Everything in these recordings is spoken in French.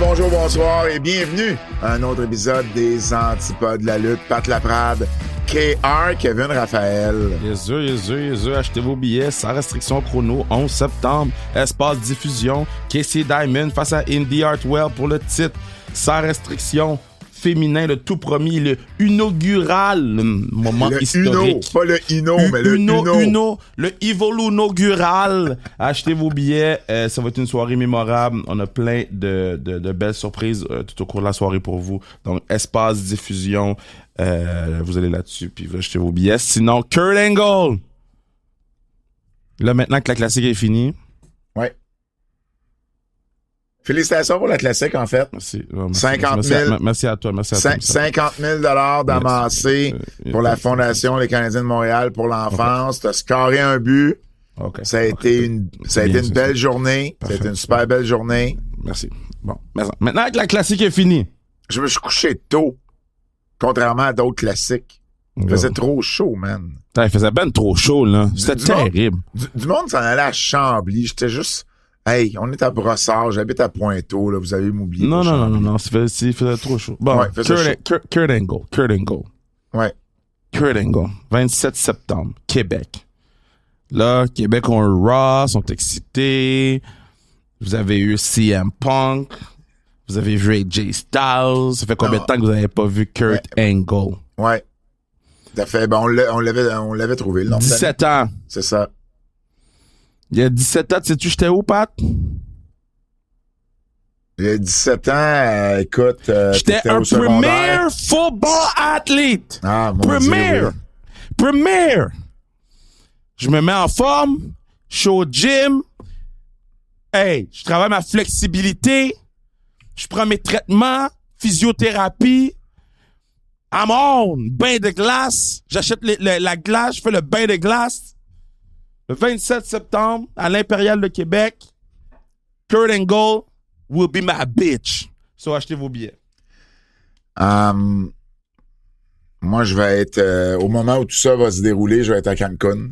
bonjour, bonsoir et bienvenue à un autre épisode des Antipodes de la lutte. Pat Laprade, KR, Kevin Raphaël. Yes, achetez vos billets sans restriction chrono, 11 septembre, espace diffusion, Casey Diamond face à Indy Hartwell pour le titre, sans restriction, féminin, le tout premier, le inaugural, le moment le historique. Pas le Ino, mais le Uno. Le Evolu inaugural. Achetez vos billets, ça va être une soirée mémorable. On a plein de belles surprises tout au cours de la soirée pour vous. Donc, espace diffusion, vous allez là-dessus, puis vous achetez vos billets. Sinon, Kurt Angle. Là, maintenant que la classique est finie. Ouais. Félicitations pour la classique, en fait. Merci. 50 000. Merci à toi. 50 000 d'amassés pour la Fondation Les Canadiens de Montréal pour l'enfance. T'as scoré un but. Okay. Ça a été une belle journée. Parfait. Ça a été une super belle journée. Merci. Bon. Maintenant que la classique est finie. Je me suis couché tôt. Contrairement à d'autres classiques. Il faisait trop chaud, man. Il faisait ben trop chaud, là. C'était terrible. Du monde s'en allait à Chambly. J'étais juste... Hey, on est à Brossard, j'habite à Pointeau, là, vous avez m'oublié. Non, il faisait trop chaud. Bon, ouais, Kurt Angle. Ouais. Kurt Angle, 27 septembre, Québec. Là, Québec ont un Raw, sont excités. Vous avez eu CM Punk. Vous avez vu AJ Styles. Ça fait combien de temps que vous n'avez pas vu Kurt Angle? Ouais. Tout à fait. Ben, on l'avait trouvé, le nom. 17 ans. C'est ça. Il y a 17 ans, sais-tu j'étais où, Pat? Il y a 17 ans, écoute... j'étais un premier football athlete. Ah, mon Dieu, oui. Premier. Je me mets en forme. Je suis au gym. Hey, je travaille ma flexibilité. Je prends mes traitements. Physiothérapie. I'm on. Bain de glace. J'achète la glace. Je fais le bain de glace. Le 27 septembre, à l'Impérial de Québec, Kurt Angle will be my bitch. So, achetez vos billets. Moi, je vais être... au moment où tout ça va se dérouler, je vais être à Cancun.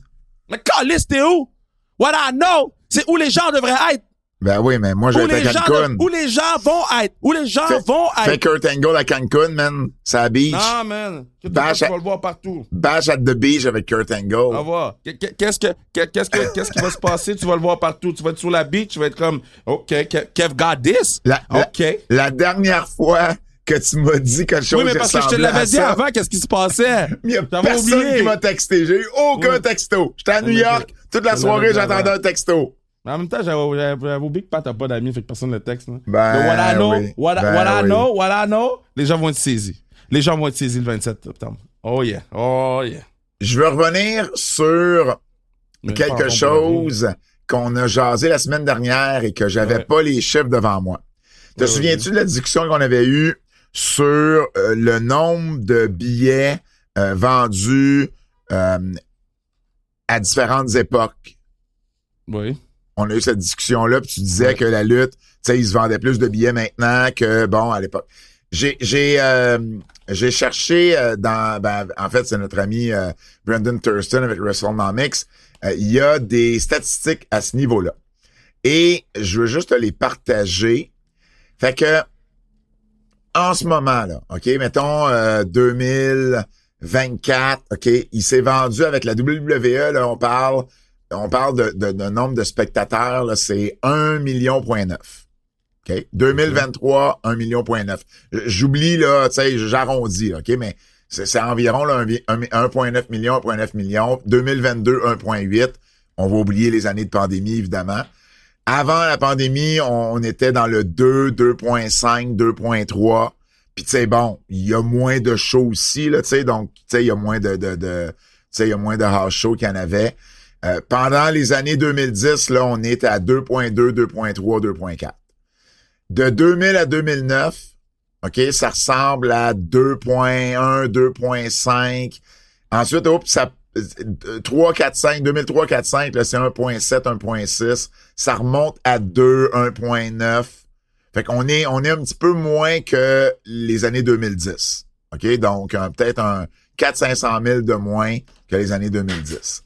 Mais calisse, t'es où? What I know, c'est où les gens devraient être. Ben oui, mais moi, je vais être à Cancun. Où les gens vont être. Fais Kurt Angle à Cancun, man. C'est à la beach. Non, man. Tu vas le voir partout. Bash at the beach avec Kurt Angle. On va voir. Qu'est-ce qui va se passer? Tu vas le voir partout. Tu vas être sur la beach. Tu vas être comme, OK, Kev got this. La dernière fois que tu m'as dit quelque chose. Oui, mais parce que je te l'avais dit avant, qu'est-ce qui se passait? Il y a personne qui m'a texté. J'ai eu aucun texto. J'étais à New York. Toute la soirée, j'attendais un texto. Mais en même temps, j'avais oublié que Pat n'a pas d'amis, fait que personne ne le texte. Hein. What I know, les gens vont être saisis. Les gens vont être saisis le 27 septembre. Oh yeah. Je veux revenir sur quelque chose qu'on a jasé la semaine dernière et que j'avais pas les chiffres devant moi. Te souviens-tu de la discussion qu'on avait eue sur le nombre de billets vendus à différentes époques? Oui. On a eu cette discussion-là, puis tu disais que la lutte, tu sais, ils se vendaient plus de billets maintenant que, bon, à l'époque. J'ai cherché en fait, c'est notre ami Brendan Thurston avec WrestleNomics. Il y a des statistiques à ce niveau-là. Et je veux juste les partager. Fait que, en ce moment-là, OK, mettons 2024, OK, il s'est vendu avec la WWE, là, on parle de nombre de spectateurs, là, c'est 1,9 million. OK? 2023, 1,9 million. J'oublie, là, tu sais, j'arrondis, OK? Mais c'est environ là, 1,9 million, 1,9 million. 2022, 1,8. On va oublier les années de pandémie, évidemment. Avant la pandémie, on était dans le 2, 2,5, 2,3. Puis, tu sais, bon, il y a moins de shows aussi, là, tu sais, donc, tu sais, il y a moins de il y a moins de house shows qu'il y en avait. Pendant les années 2010, là, on est à 2.2, 2.3, 2.4. De 2000 à 2009, OK, ça ressemble à 2.1, 2.5. Ensuite, 3, 4, 5, 2003, 4, 5, là, c'est 1.7, 1.6. Ça remonte à 2, 1.9. Fait qu'on est un petit peu moins que les années 2010. OK? Donc, peut-être un 400-500 000 de moins que les années 2010.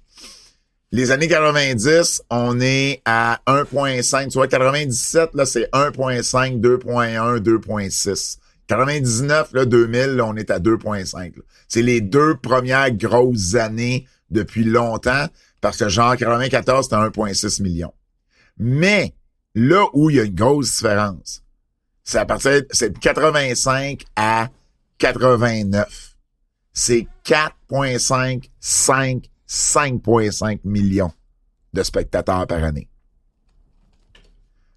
Les années 90, on est à 1.5. Tu vois, 97, là, c'est 1.5, 2.1, 2.6. 99, là, 2000, là, on est à 2.5. Là. C'est les deux premières grosses années depuis longtemps, parce que genre 94, c'était 1.6 million. Mais là où il y a une grosse différence, c'est à partir c'est de 85 à 89. C'est 4.5, 5.5 millions de spectateurs par année.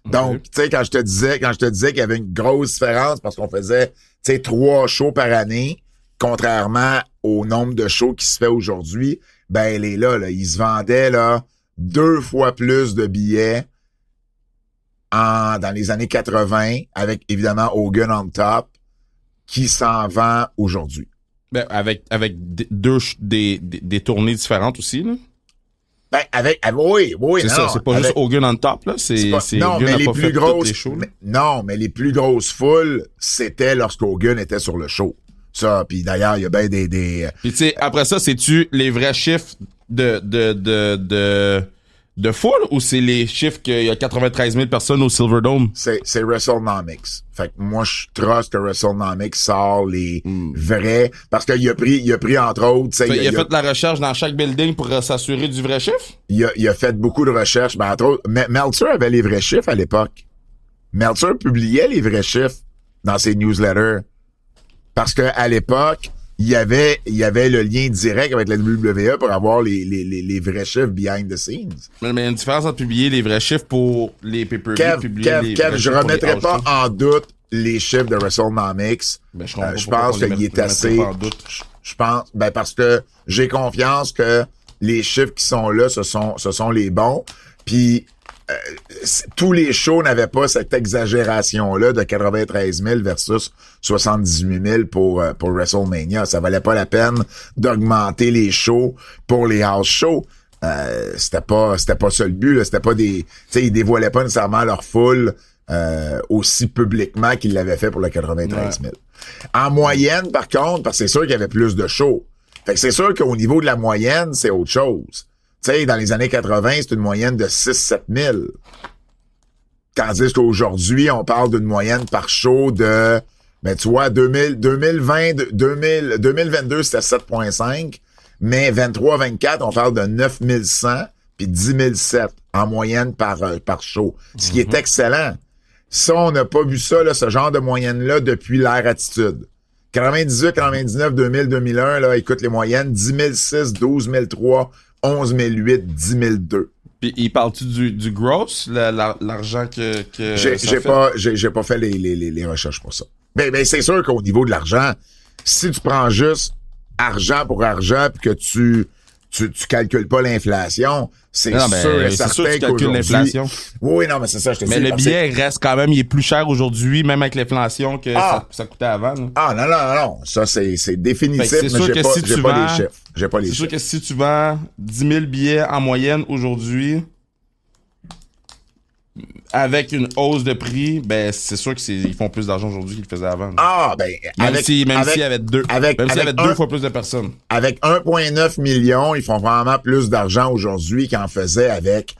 Donc, tu sais, quand je te disais qu'il y avait une grosse différence parce qu'on faisait, tu sais, 3 shows par année, contrairement au nombre de shows qui se fait aujourd'hui, ben, là, ils se vendaient, là, 2 fois plus de billets dans les années 80, avec, évidemment, Hogan on top, qui s'en vend aujourd'hui. Ben, avec des tournées différentes aussi, là. Ben, oui, c'est non. Ça, c'est pas juste Hogan on top, là. Non, Hogan mais les pas plus fait grosses, les shows, mais les plus grosses foules, c'était lorsqu'Hogan était sur le show. Ça, puis d'ailleurs, il y a bien des... Puis tu sais, après ça, c'est-tu les vrais chiffres de foule ou c'est les chiffres qu'il y a 93 000 personnes au Silverdome? C'est WrestleNomics. Fait que moi, je trust que WrestleNomics sort les vrais, parce qu'il a pris entre autres... Il a fait de la recherche dans chaque building pour s'assurer du vrai chiffre? Il a fait beaucoup de recherches. Ben, entre autres, Meltzer avait les vrais chiffres à l'époque. Meltzer publiait les vrais chiffres dans ses newsletters. Parce que à l'époque, il y avait le lien direct avec la WWE pour avoir les vrais chiffres behind the scenes. Mais il y a une différence entre publier les vrais chiffres pour les pay-per-view publier Kev, je remettrai pas en doute les chiffres de WrestleNomics. Ben, je pense qu'il est assez... Je pense, ben, parce que j'ai confiance que les chiffres qui sont là, ce sont les bons. Puis, tous les shows n'avaient pas cette exagération-là de 93 000 versus 78 000 pour WrestleMania. Ça valait pas la peine d'augmenter les shows pour les house shows. C'était pas ça le but, là. C'était pas des, tu sais, ils dévoilaient pas nécessairement leur foule, aussi publiquement qu'ils l'avaient fait pour le 93 000. En moyenne, par contre, parce que c'est sûr qu'il y avait plus de shows. Fait que c'est sûr qu'au niveau de la moyenne, c'est autre chose. Tu sais, dans les années 80, c'est une moyenne de 6-7 000. Tandis qu'aujourd'hui, on parle d'une moyenne par show de, ben, tu vois, 2022, c'était 7.5, mais 23-24, on parle de 9 100 puis 10 700 en moyenne par show. Ce qui est excellent. Ça, on n'a pas vu ça, là, ce genre de moyenne-là, depuis l'ère Attitude. 98, 99, 2000, 2001, là, écoute les moyennes, 10 600, 12 300, 11 800, 10 200. Puis, il parle-tu du gross, l'argent que j'ai pas fait les recherches pour ça. Ben, c'est sûr qu'au niveau de l'argent, si tu prends juste argent pour argent puis que tu calcules pas l'inflation, c'est sûr et certain que tu calcules l'inflation. Oui, non, mais c'est ça, je te dis. Mais le billet reste quand même, il est plus cher aujourd'hui, même avec l'inflation que ça coûtait avant. Là. Ah, non. Ça, c'est définitif, mais j'ai pas les chiffres. C'est sûr que si tu vends 10 000 billets en moyenne aujourd'hui, avec une hausse de prix, ben, c'est sûr qu'ils font plus d'argent aujourd'hui qu'ils le faisaient avant. Là. Ah, ben, même s'il y avait deux fois plus de personnes. Avec 1,9 million, ils font vraiment plus d'argent aujourd'hui qu'ils en faisaient avec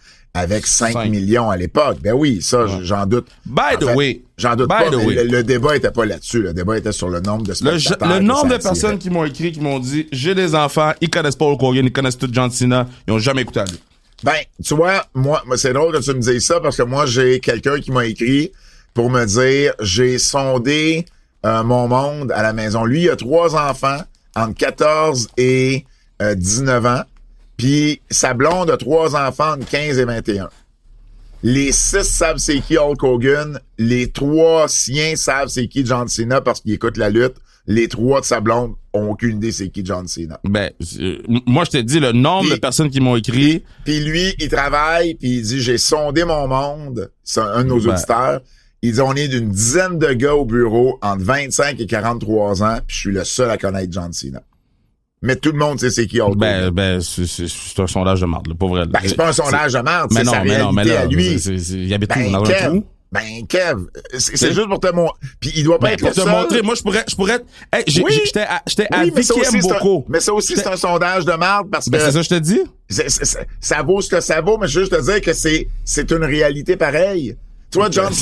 5 millions à l'époque. Ben oui, ça, j'en doute. By the way. J'en doute pas. Le débat était pas là-dessus. Le débat était sur le nombre de spectateurs. Le nombre de personnes qui m'ont écrit, qui m'ont dit, j'ai des enfants, ils connaissent pas Hulk Hogan, ils connaissent tout John Cena, ils ont jamais écouté à lui. Ben, tu vois, moi, c'est drôle que tu me dises ça parce que moi, j'ai quelqu'un qui m'a écrit pour me dire, j'ai sondé mon monde à la maison. Lui, il a 3 enfants entre 14 et 19 ans. Puis sa blonde a 3 enfants entre 15 et 21. Les 6 savent c'est qui Hulk Hogan. Les 3 siens savent c'est qui John Cena parce qu'ils écoutent la lutte. Les 3 de sa blonde ont aucune idée c'est qui John Cena. Ben, moi, je te dis le nombre de personnes qui m'ont écrit. Puis lui, il travaille, puis il dit, j'ai sondé mon monde. C'est un de nos auditeurs. Il dit, on est d'une dizaine de gars au bureau entre 25 et 43 ans, puis je suis le seul à connaître John Cena. Mais tout le monde sait c'est qui Hulk Hogan. Ben, c'est un sondage de marde, là, pas vrai. Ben, c'est pas un sondage de marde, c'est sa réalité à lui. Il habite où? Dans un trou? Ben, Kev, c'est juste pour te montrer. Puis il doit pas être pour le te seul. montrer. Moi, je pourrais. Hey, j'étais à Vicky Mboko. Mais ça aussi, c'est un sondage de marde parce que. Ben, c'est ça que je te dis. ça vaut ce que ça vaut, mais je veux juste te dire que c'est une réalité pareille. Tu vois, John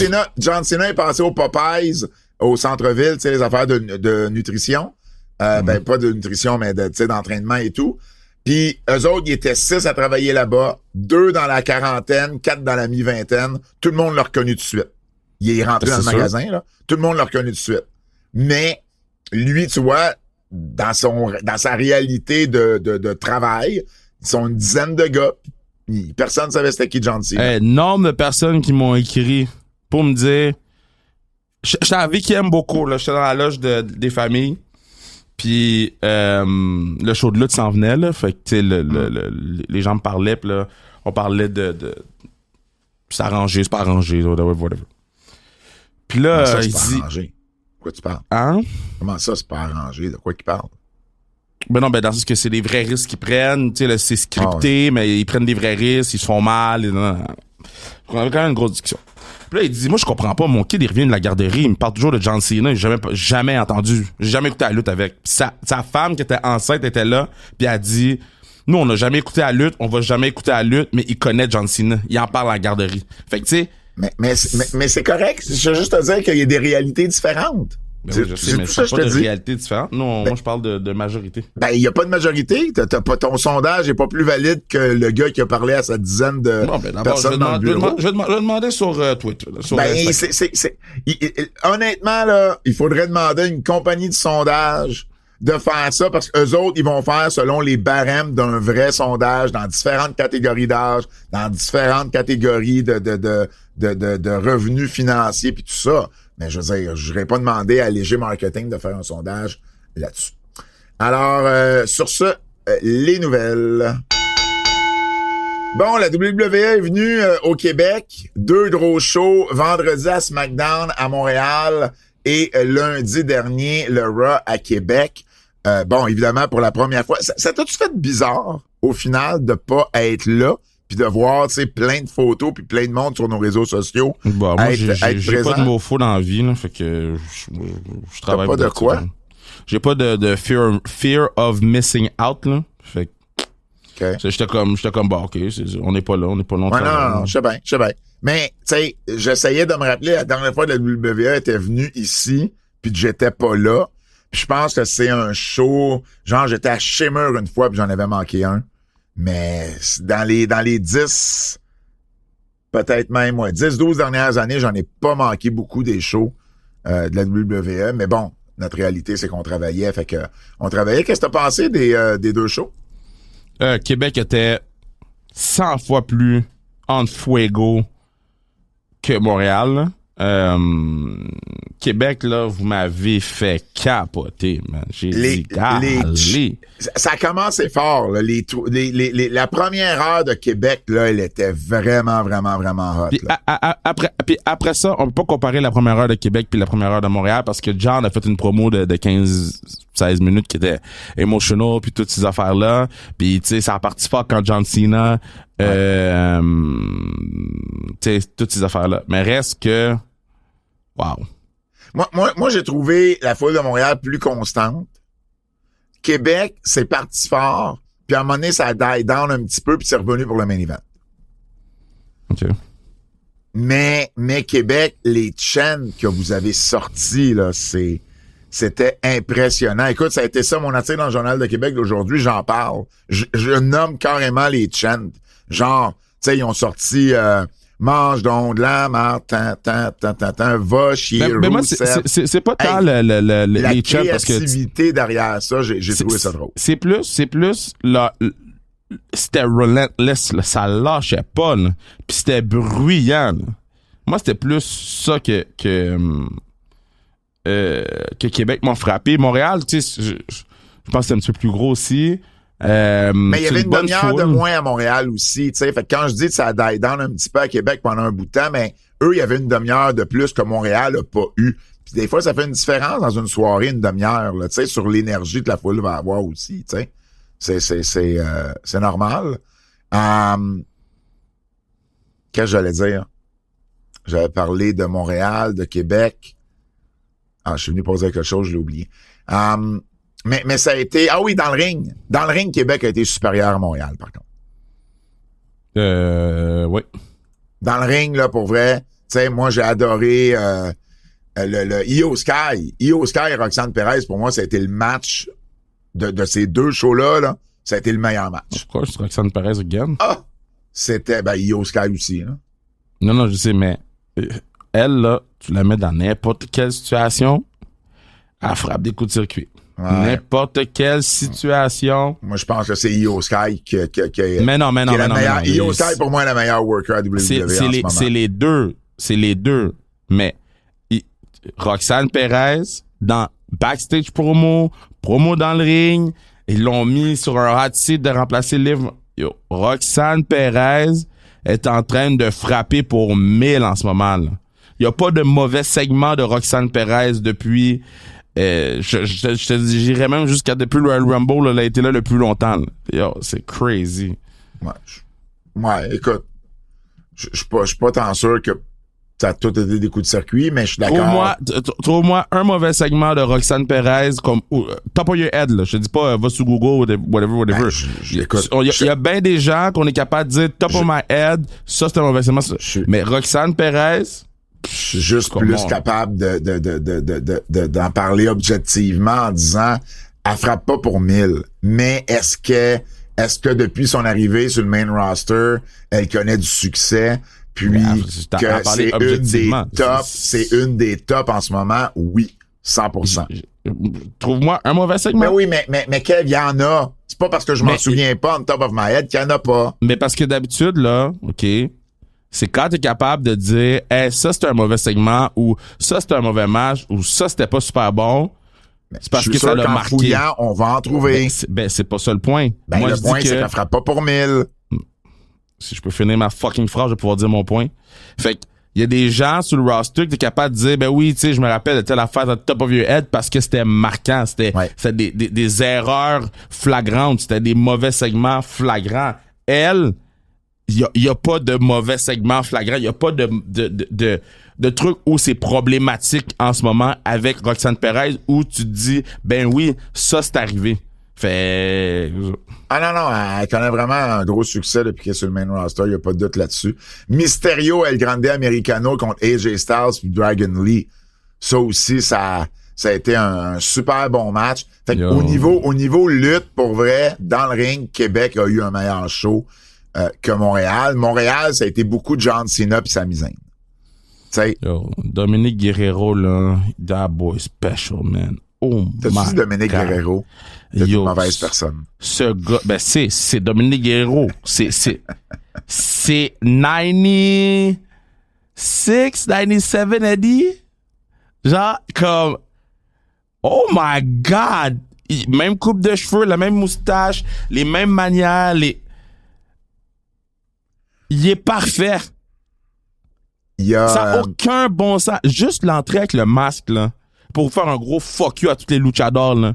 Cena est passé au Popeyes, au centre-ville, tu sais, les affaires de nutrition. Ben, pas de nutrition, mais tu sais, d'entraînement et tout. Puis, eux autres, ils étaient 6 à travailler là-bas, 2 dans la quarantaine, 4 dans la mi-vingtaine. Tout le monde l'a reconnu tout de suite. Il est rentré dans le magasin, là. Tout le monde l'a reconnu tout de suite. Mais, lui, tu vois, dans sa réalité de travail, ils sont une dizaine de gars. Personne ne savait c'était qui John Cena. Nombre de personnes qui m'ont écrit pour me dire... J'étais avec qui aime beaucoup, là. J'étais dans la loge des familles. Puis le show de lutte s'en venait, là. Fait que, tu sais, les gens me parlaient, puis là, on parlait de c'est arrangé, c'est pas arrangé, whatever. Puis là, ça, il dit... arrangé? De quoi tu parles? Hein? Comment ça, c'est pas arrangé? De quoi qu'il parle? Ben non, ben dans ce que c'est des vrais risques qu'ils prennent, tu sais, là, c'est scripté, mais ils prennent des vrais risques, ils se font mal, on avait quand même une grosse discussion. Puis là, il dit, moi, je comprends pas, mon kid, il revient de la garderie, il me parle toujours de John Cena, j'ai jamais entendu, j'ai jamais écouté la lutte avec. Puis sa femme qui était enceinte était là, puis elle a dit, nous, on n'a jamais écouté la lutte, on va jamais écouter la lutte, mais il connaît John Cena, il en parle à la garderie. Fait que, tu sais... Mais c'est correct, je veux juste te dire qu'il y a des réalités différentes. Ben oui, je sais, mais c'est pas de réalité différente. Non, moi, je parle de majorité. Ben, il y a pas de majorité. T'as pas, ton sondage est pas plus valide que le gars qui a parlé à sa dizaine de personnes dans le bureau. Je demandais sur Twitter. Là, sur ben, honnêtement, là, il faudrait demander à une compagnie de sondage de faire ça parce qu'eux autres, ils vont faire selon les barèmes d'un vrai sondage dans différentes catégories d'âge, dans différentes catégories de revenus financiers puis tout ça. Mais je veux dire, je n'aurais pas demandé à Léger Marketing de faire un sondage là-dessus. Alors, sur ce, les nouvelles. Bon, la WWE est venue au Québec. 2 gros shows, vendredi à SmackDown à Montréal et lundi dernier, le Raw à Québec. Bon, évidemment, pour la première fois, ça t'a-tu fait bizarre, au final, de pas être là? Puis de voir, tu sais, plein de photos puis plein de monde sur nos réseaux sociaux. Bon, moi, j'ai pas de mots faux dans la vie, là, fait que je travaille pas de quoi? J'ai pas de fear of missing out, là. Fait que j'étais comme bah ok, on n'est pas là, on non, je sais bien. Mais tu sais, j'essayais de me rappeler la dernière fois que la WWE était venue ici, puis que j'étais pas là. Puis je pense que c'est un show, genre j'étais à Shimmer une fois puis j'en avais manqué un. Mais dans les 10, peut-être même, 10-12 dernières années, j'en ai pas manqué beaucoup des shows de la WWE. Mais bon, notre réalité, c'est qu'on travaillait. Fait que on travaillait. Qu'est-ce que t'as pensé des 2 shows? Québec était 100 fois plus en fuego que Montréal, là. Québec, là, vous m'avez fait capoter, man. J'ai dit, ça a commencé fort, là. La première heure de Québec, là, elle était vraiment, vraiment, vraiment hot. Puis après ça, on peut pas comparer la première heure de Québec puis la première heure de Montréal parce que John a fait une promo de 15-16 minutes qui était emotional puis toutes ces affaires-là. Puis, tu sais, ça a parti fort quand John Cena, tu sais, toutes ces affaires-là. Mais reste que, wow. Moi, j'ai trouvé la foule de Montréal plus constante. Québec, c'est parti fort, puis à un moment donné, ça a die down un petit peu, puis c'est revenu pour le main event. OK. Mais Québec, les chaînes que vous avez sorties, là, c'était impressionnant. Écoute, ça a été ça, mon article dans le Journal de Québec d'aujourd'hui, j'en parle. Je nomme carrément les chaînes. Genre, tu sais, ils ont sorti... mange donc de la marde, va chier. Mais moi, c'est pas tant les chats parce que... La créativité derrière ça, j'ai trouvé ça drôle. C'est plus c'était relentless, là, ça lâchait pas, là. Puis c'était bruyant, là. Moi, c'était plus ça que Québec m'a frappé. Montréal, tu sais, je pense que c'est un petit peu plus gros aussi. Mais il y avait une demi-heure de moins à Montréal aussi, tu sais. Fait que quand je dis que ça a die down un petit peu à Québec pendant un bout de temps, mais eux, il y avait une demi-heure de plus que Montréal a pas eu. Puis des fois, ça fait une différence dans une soirée, une demi-heure, là, tu sais, sur l'énergie que la foule va avoir aussi, tu sais. C'est normal. Qu'est-ce que j'allais dire? J'avais parlé de Montréal, de Québec. Je suis venu poser quelque chose, je l'ai oublié. Mais ça a été... Ah oui, dans le ring. Dans le ring, Québec a été supérieur à Montréal, par contre. Oui. Dans le ring, là, pour vrai, tu sais, moi, j'ai adoré le Io Sky. Io Sky et Roxanne Perez, pour moi, ça a été le match de ces deux shows-là, là. Ça a été le meilleur match. Of course, Roxanne Perez again. Ah! C'était, Io Sky aussi, là. Non, je sais, mais elle, là, tu la mets dans n'importe quelle situation, elle frappe des coups de circuit. Ouais. N'importe quelle situation. Moi, je pense que c'est Io Sky qui Mais non. Io Sky, pour moi, est la meilleure worker à WWE C'est les deux. C'est les deux. Mais Roxanne Perez, dans backstage promo dans le ring, ils l'ont mis sur un hot seat de remplacer le livre. Yo, Roxanne Perez est en train de frapper pour 1000 en ce moment, là. Il n'y a pas de mauvais segment de Roxanne Perez depuis... je te dirais même jusqu'à depuis le Royal Rumble, là, elle a été là le plus longtemps. Là. Yo, c'est crazy. Ouais, écoute, je suis pas tant sûr que ça a tout été des coups de circuit, mais je suis d'accord. Trouve-moi un mauvais segment de Roxanne Perez comme top of your head, là. Je te dis pas va sur Google, whatever. Ben, Il y a bien des gens qu'on est capable de dire top of my head, ça c'est un mauvais segment. Mais Roxanne Perez, je suis juste plus capable d'en parler objectivement en disant elle frappe pas pour 1000, mais est-ce que depuis son arrivée sur le main roster, elle connaît du succès, puis que c'est une des tops en ce moment? Oui, 100%. Trouve-moi un mauvais segment. Mais oui, mais Kev, il y en a. C'est pas parce que je m'en souviens pas on top of my head qu'il y en a pas. Mais parce que d'habitude, là, OK, c'est quand t'es capable de dire hey, ça c'était un mauvais segment ou ça c'était un mauvais match ou ça c'était pas super bon. C'est parce que ça l'a marqué. Fouillant, on va en trouver. C'est pas ça le point. Moi, le point, c'est qu'elle frappe pas pour 1000. Si je peux finir ma fucking phrase, je vais pouvoir dire mon point. Fait que il y a des gens sur le roster que t'es capable de dire ben oui, tu sais, je me rappelle de telle affaire à top of your head parce que c'était marquant, c'était des erreurs flagrantes, c'était des mauvais segments flagrants. Elle, il y a pas de mauvais segments flagrants, il y a pas de trucs où c'est problématique en ce moment avec Roxanne Perez où tu te dis ben oui, ça c'est arrivé. Fait... Ah non, elle connaît vraiment un gros succès depuis qu'elle est sur le main roster, il n'y a pas de doute là-dessus. Mysterio, El Grande Americano contre AJ Styles puis Dragon Lee. Ça aussi, ça a été un super bon match. Fait qu'au niveau lutte, pour vrai, dans le ring, Québec a eu un meilleur show que Montréal. Montréal, ça a été beaucoup de John Cena puis Sami Zayn. Dominique Guerrero, là, that boy special, man. Oh t'as-tu dit Dominique Guerrero? C'est une mauvaise personne. Ce gars, ben c'est Dominique Guerrero. C'est 96, 97, Eddie? Genre, comme, oh my God! Même coupe de cheveux, la même moustache, les mêmes manières, il est parfait. Ça n'a aucun bon sens. Juste l'entrée avec le masque, là, pour faire un gros fuck you à tous les luchadors, là.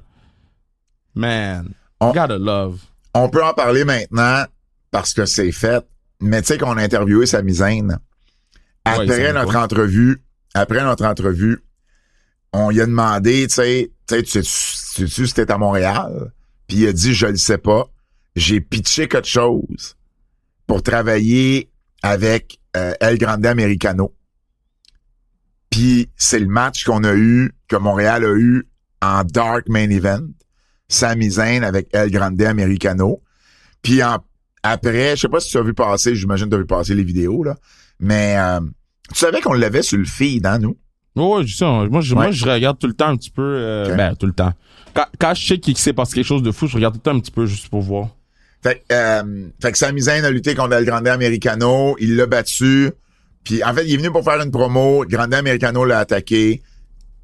Man, gotta love. On peut en parler maintenant parce que c'est fait, mais tu sais qu'on a interviewé Sami Zayn. Après notre entrevue, on lui a demandé, tu sais-tu si t'es à Montréal? Puis il a dit, je le sais pas. J'ai pitché quelque chose pour travailler avec El Grande Americano. Puis c'est le match que Montréal a eu en Dark Main Event. Sami Zayn avec El Grande Americano. Puis après, je sais pas si tu as vu passer, j'imagine que tu as vu passer les vidéos, là. Mais tu savais qu'on l'avait sur le feed, hein, nous? Oui, je sais. Moi, je regarde tout le temps un petit peu. Ben, tout le temps. Quand je sais qu'il s'est passé quelque chose de fou, je regarde tout le temps un petit peu juste pour voir. Fait que Sami Zayn a lutté contre El Grande Americano. Il l'a battu. Puis, en fait, il est venu pour faire une promo. Grande Americano l'a attaqué.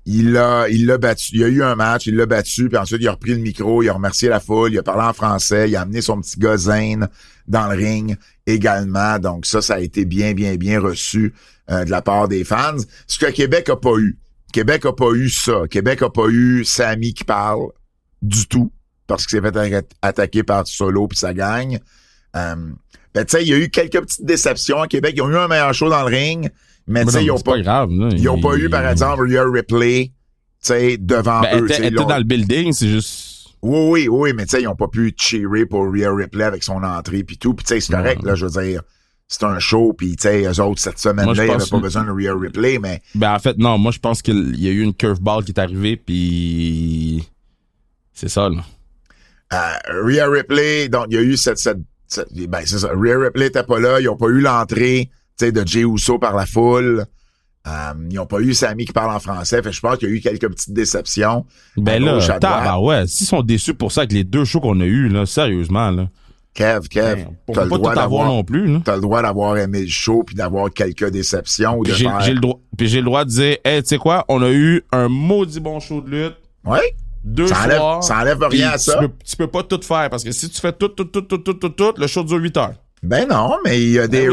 Il l'a battu. Il y a eu un match. Il l'a battu. Puis ensuite, il a repris le micro. Il a remercié la foule. Il a parlé en français. Il a amené son petit gars Zayn dans le ring également. Donc, ça a été bien reçu de la part des fans. Ce que Québec a pas eu. Québec a pas eu ça. Québec a pas eu Sami qui parle du tout. Parce qu'il s'est fait attaquer par Solo puis ça gagne. Ben, tu sais, il y a eu quelques petites déceptions à Québec. Ils ont eu un meilleur show dans le ring, mais tu sais, ils ont pas grave, là. Ils ont pas eu, par exemple, Rhea Ripley, tu sais, devant eux. Elle était dans le building, c'est juste... Oui, mais tu sais, ils ont pas pu cheerer pour Rhea Ripley avec son entrée puis tout. Puis tu sais, c'est correct, là, je veux dire, c'est un show, puis tu sais, eux autres, cette semaine-là, ils n'avaient pas besoin de Rhea Ripley, mais... Ben, en fait, non, moi, je pense qu'il y a eu une curveball qui est arrivée, puis c'est ça, là. Rhea Ripley, donc, il y a eu ben, c'est ça, Rhea Ripley était pas là, ils ont pas eu l'entrée, tu sais, de Jey Uso par la foule. Ils ont pas eu Sami qui parle en français, fait que je pense qu'il y a eu quelques petites déceptions. Ben là, bah ouais, s'ils sont déçus pour ça avec les 2 shows qu'on a eus, là, sérieusement, là. Kev, on peut pas tout avoir non plus, là. T'as le droit d'avoir aimé le show puis d'avoir quelques déceptions. Puis j'ai le droit de dire, hey, tu sais quoi, on a eu un maudit bon show de lutte. Ouais. 2 soirs. Ça enlève rien à ça. Tu peux pas tout faire, parce que si tu fais tout, le show dure 8 heures. Ben non, mais il y a des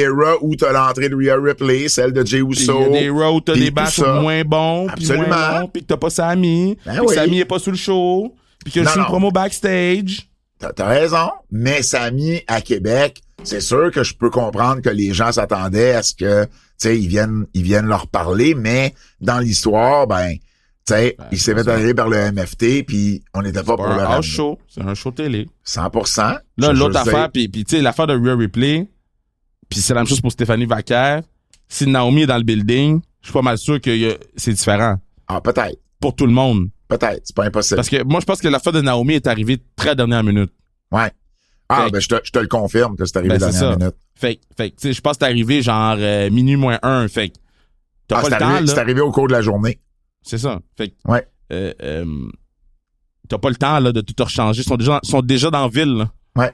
Raw où t'as l'entrée de Rhea Ripley, celle de Jey Uso. Il y a des Raw où t'as des matchs moins bons, puis que t'as pas Sami, puis que Sami est pas sous le show, puis que je suis une promo backstage. T'as raison, mais Sami à Québec, c'est sûr que je peux comprendre que les gens s'attendaient à ce que, tu sais, ils viennent leur parler, mais dans l'histoire, ben, tu sais, il s'est fait arriver par le MFT, puis on n'était pas pour le ramener. Show, c'est un show télé. 100%. Là, l'autre affaire, puis tu sais, l'affaire de Rhea Ripley, puis c'est la même chose pour Stéphanie Vaquer. Si Naomi est dans le building, je suis pas mal sûr que c'est différent. Ah, peut-être. Pour tout le monde. Peut-être, c'est pas impossible. Parce que moi, je pense que l'affaire de Naomi est arrivée très dernière minute. Ouais. Ah, ben je te le confirme que c'est arrivé dernière minute. Fait que, tu sais, je pense que c'est arrivé genre minuit moins 1. Fait que t'as pas le temps, là. C'est arrivé au cours de la journée. C'est ça. Fait que, ouais. T'as pas le temps, là, de tout rechanger. Ils sont déjà dans la ville, là. Ouais.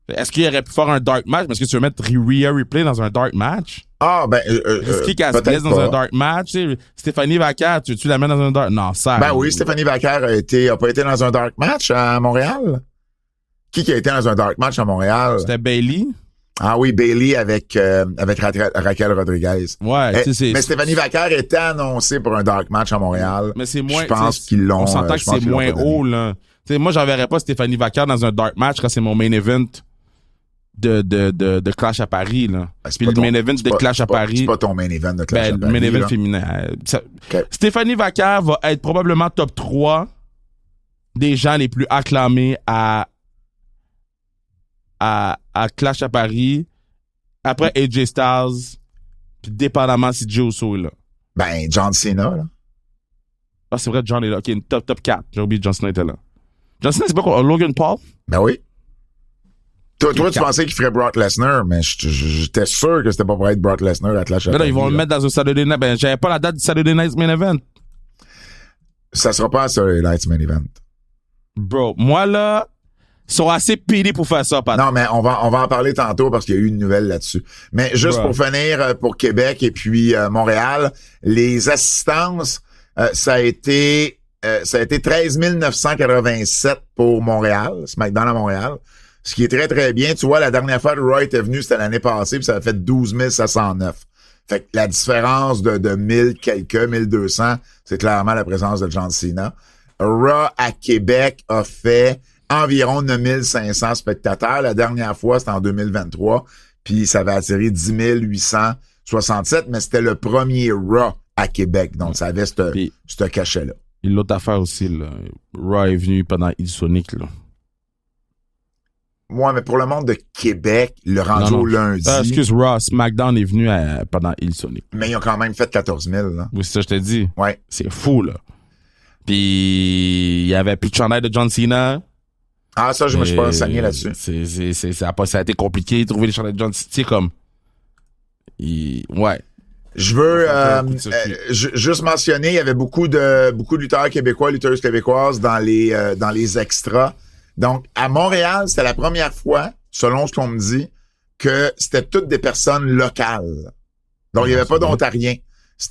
Est-ce qu'il aurait pu faire un dark match? Est-ce que tu veux mettre Rhea Ripley dans un dark match? Ah, ben, Risquer qu'elle se blesse dans un dark match? Stéphanie Vaquer, tu la mets dans un dark... Non, ça... Ben oui, Stéphanie Vaquer a pas été dans un dark match à Montréal. Qui a été dans un dark match à Montréal? C'était Bayley. Ah oui, Bayley avec Raquel Rodriguez. Ouais, mais Stéphanie Vaquer était annoncée pour un dark match à Montréal. Mais c'est moins... Je pense qu'ils l'ont... On s'entend que c'est moins haut, là. T'sais, moi, j'enverrais pas Stéphanie Vaquer dans un dark match quand c'est mon main event de Clash à Paris, là. Puis le main event de Clash à Paris... C'est pas ton main event de Clash à Paris, le main event féminin. Okay. Stéphanie Vaquer va être probablement top 3 des gens les plus acclamés à Clash à Paris, après AJ Styles, puis dépendamment si Jey Uso est là. Ben, John Cena, là. Ah, c'est vrai, John est là. OK, une top 4. J'ai oublié John Cena était là. John Cena, c'est pas quoi? Logan Paul? Ben oui. Toi, tu pensais qu'il ferait Brock Lesnar, mais j'étais sûr que c'était pas pour être Brock Lesnar à Clash à Paris. Là, ils vont le mettre dans un Saturday Night. Ben, j'avais pas la date du Saturday Night Main Event. Ça sera pas un Saturday Night Main Event. Bro, moi, là, ils sont assez pédés pour faire ça, Pat. Non, mais on va en parler tantôt parce qu'il y a eu une nouvelle là-dessus. Mais juste pour finir, pour Québec et puis Montréal, les assistances, ça a été 13 987 pour Montréal, SmackDown à Montréal. Ce qui est très, très bien. Tu vois, la dernière fois que Roy était venu, c'était l'année passée, puis ça a fait 12 709. Fait que la différence de 1200, c'est clairement la présence de John Cena. Raw à Québec a fait environ 9500 spectateurs. La dernière fois, c'était en 2023, puis ça avait attiré 10 867, mais c'était le premier Raw à Québec. Donc, ça avait ce cachet-là. Et l'autre affaire aussi, là, Raw est venu pendant Ilsonic, là. Ouais, mais pour le monde de Québec, le rendu au lundi... excuse, Raw, SmackDown est venu pendant Ilsonic. Mais ils ont quand même fait 14 000, là. Oui, c'est ça, je t'ai dit. Ouais. C'est fou, là. Puis, il y avait plus de chandail de John Cena. Ah, ça, je me suis pas enseigné là-dessus. Ça a été compliqué de trouver les chandails de John Cena. Tu sais, comme... Ouais. Je veux juste mentionner, il y avait beaucoup de lutteurs québécois, lutteuses québécoises dans les extras. Donc, à Montréal, c'était la première fois, selon ce qu'on me dit, que c'était toutes des personnes locales. Donc, il n'y avait pas d'Ontariens.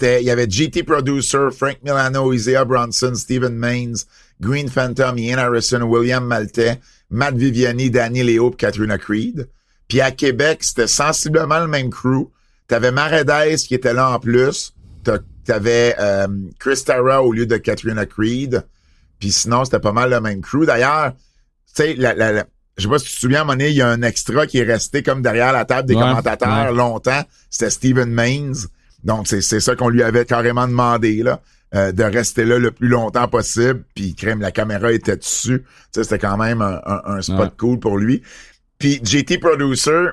Il y avait GT Producer, Frank Milano, Isaiah Bronson, Stephen Maines, Green Phantom, Ian Harrison, William Maltais, Matt Viviani, Danny Léo et Katrina Creed. Puis à Québec, c'était sensiblement le même crew. T'avais Maredez qui était là en plus. T'avais Chris Tara au lieu de Katrina Creed. Puis sinon, c'était pas mal le même crew. D'ailleurs, tu sais, je sais pas si tu te souviens, à un moment donné, il y a un extra qui est resté comme derrière la table des commentateurs longtemps. C'était Stephen Maines. Donc, c'est ça qu'on lui avait carrément demandé, là. de rester là le plus longtemps possible, puis crème, la caméra était dessus. Tu sais, c'était quand même un spot cool pour lui. Puis JT Producer,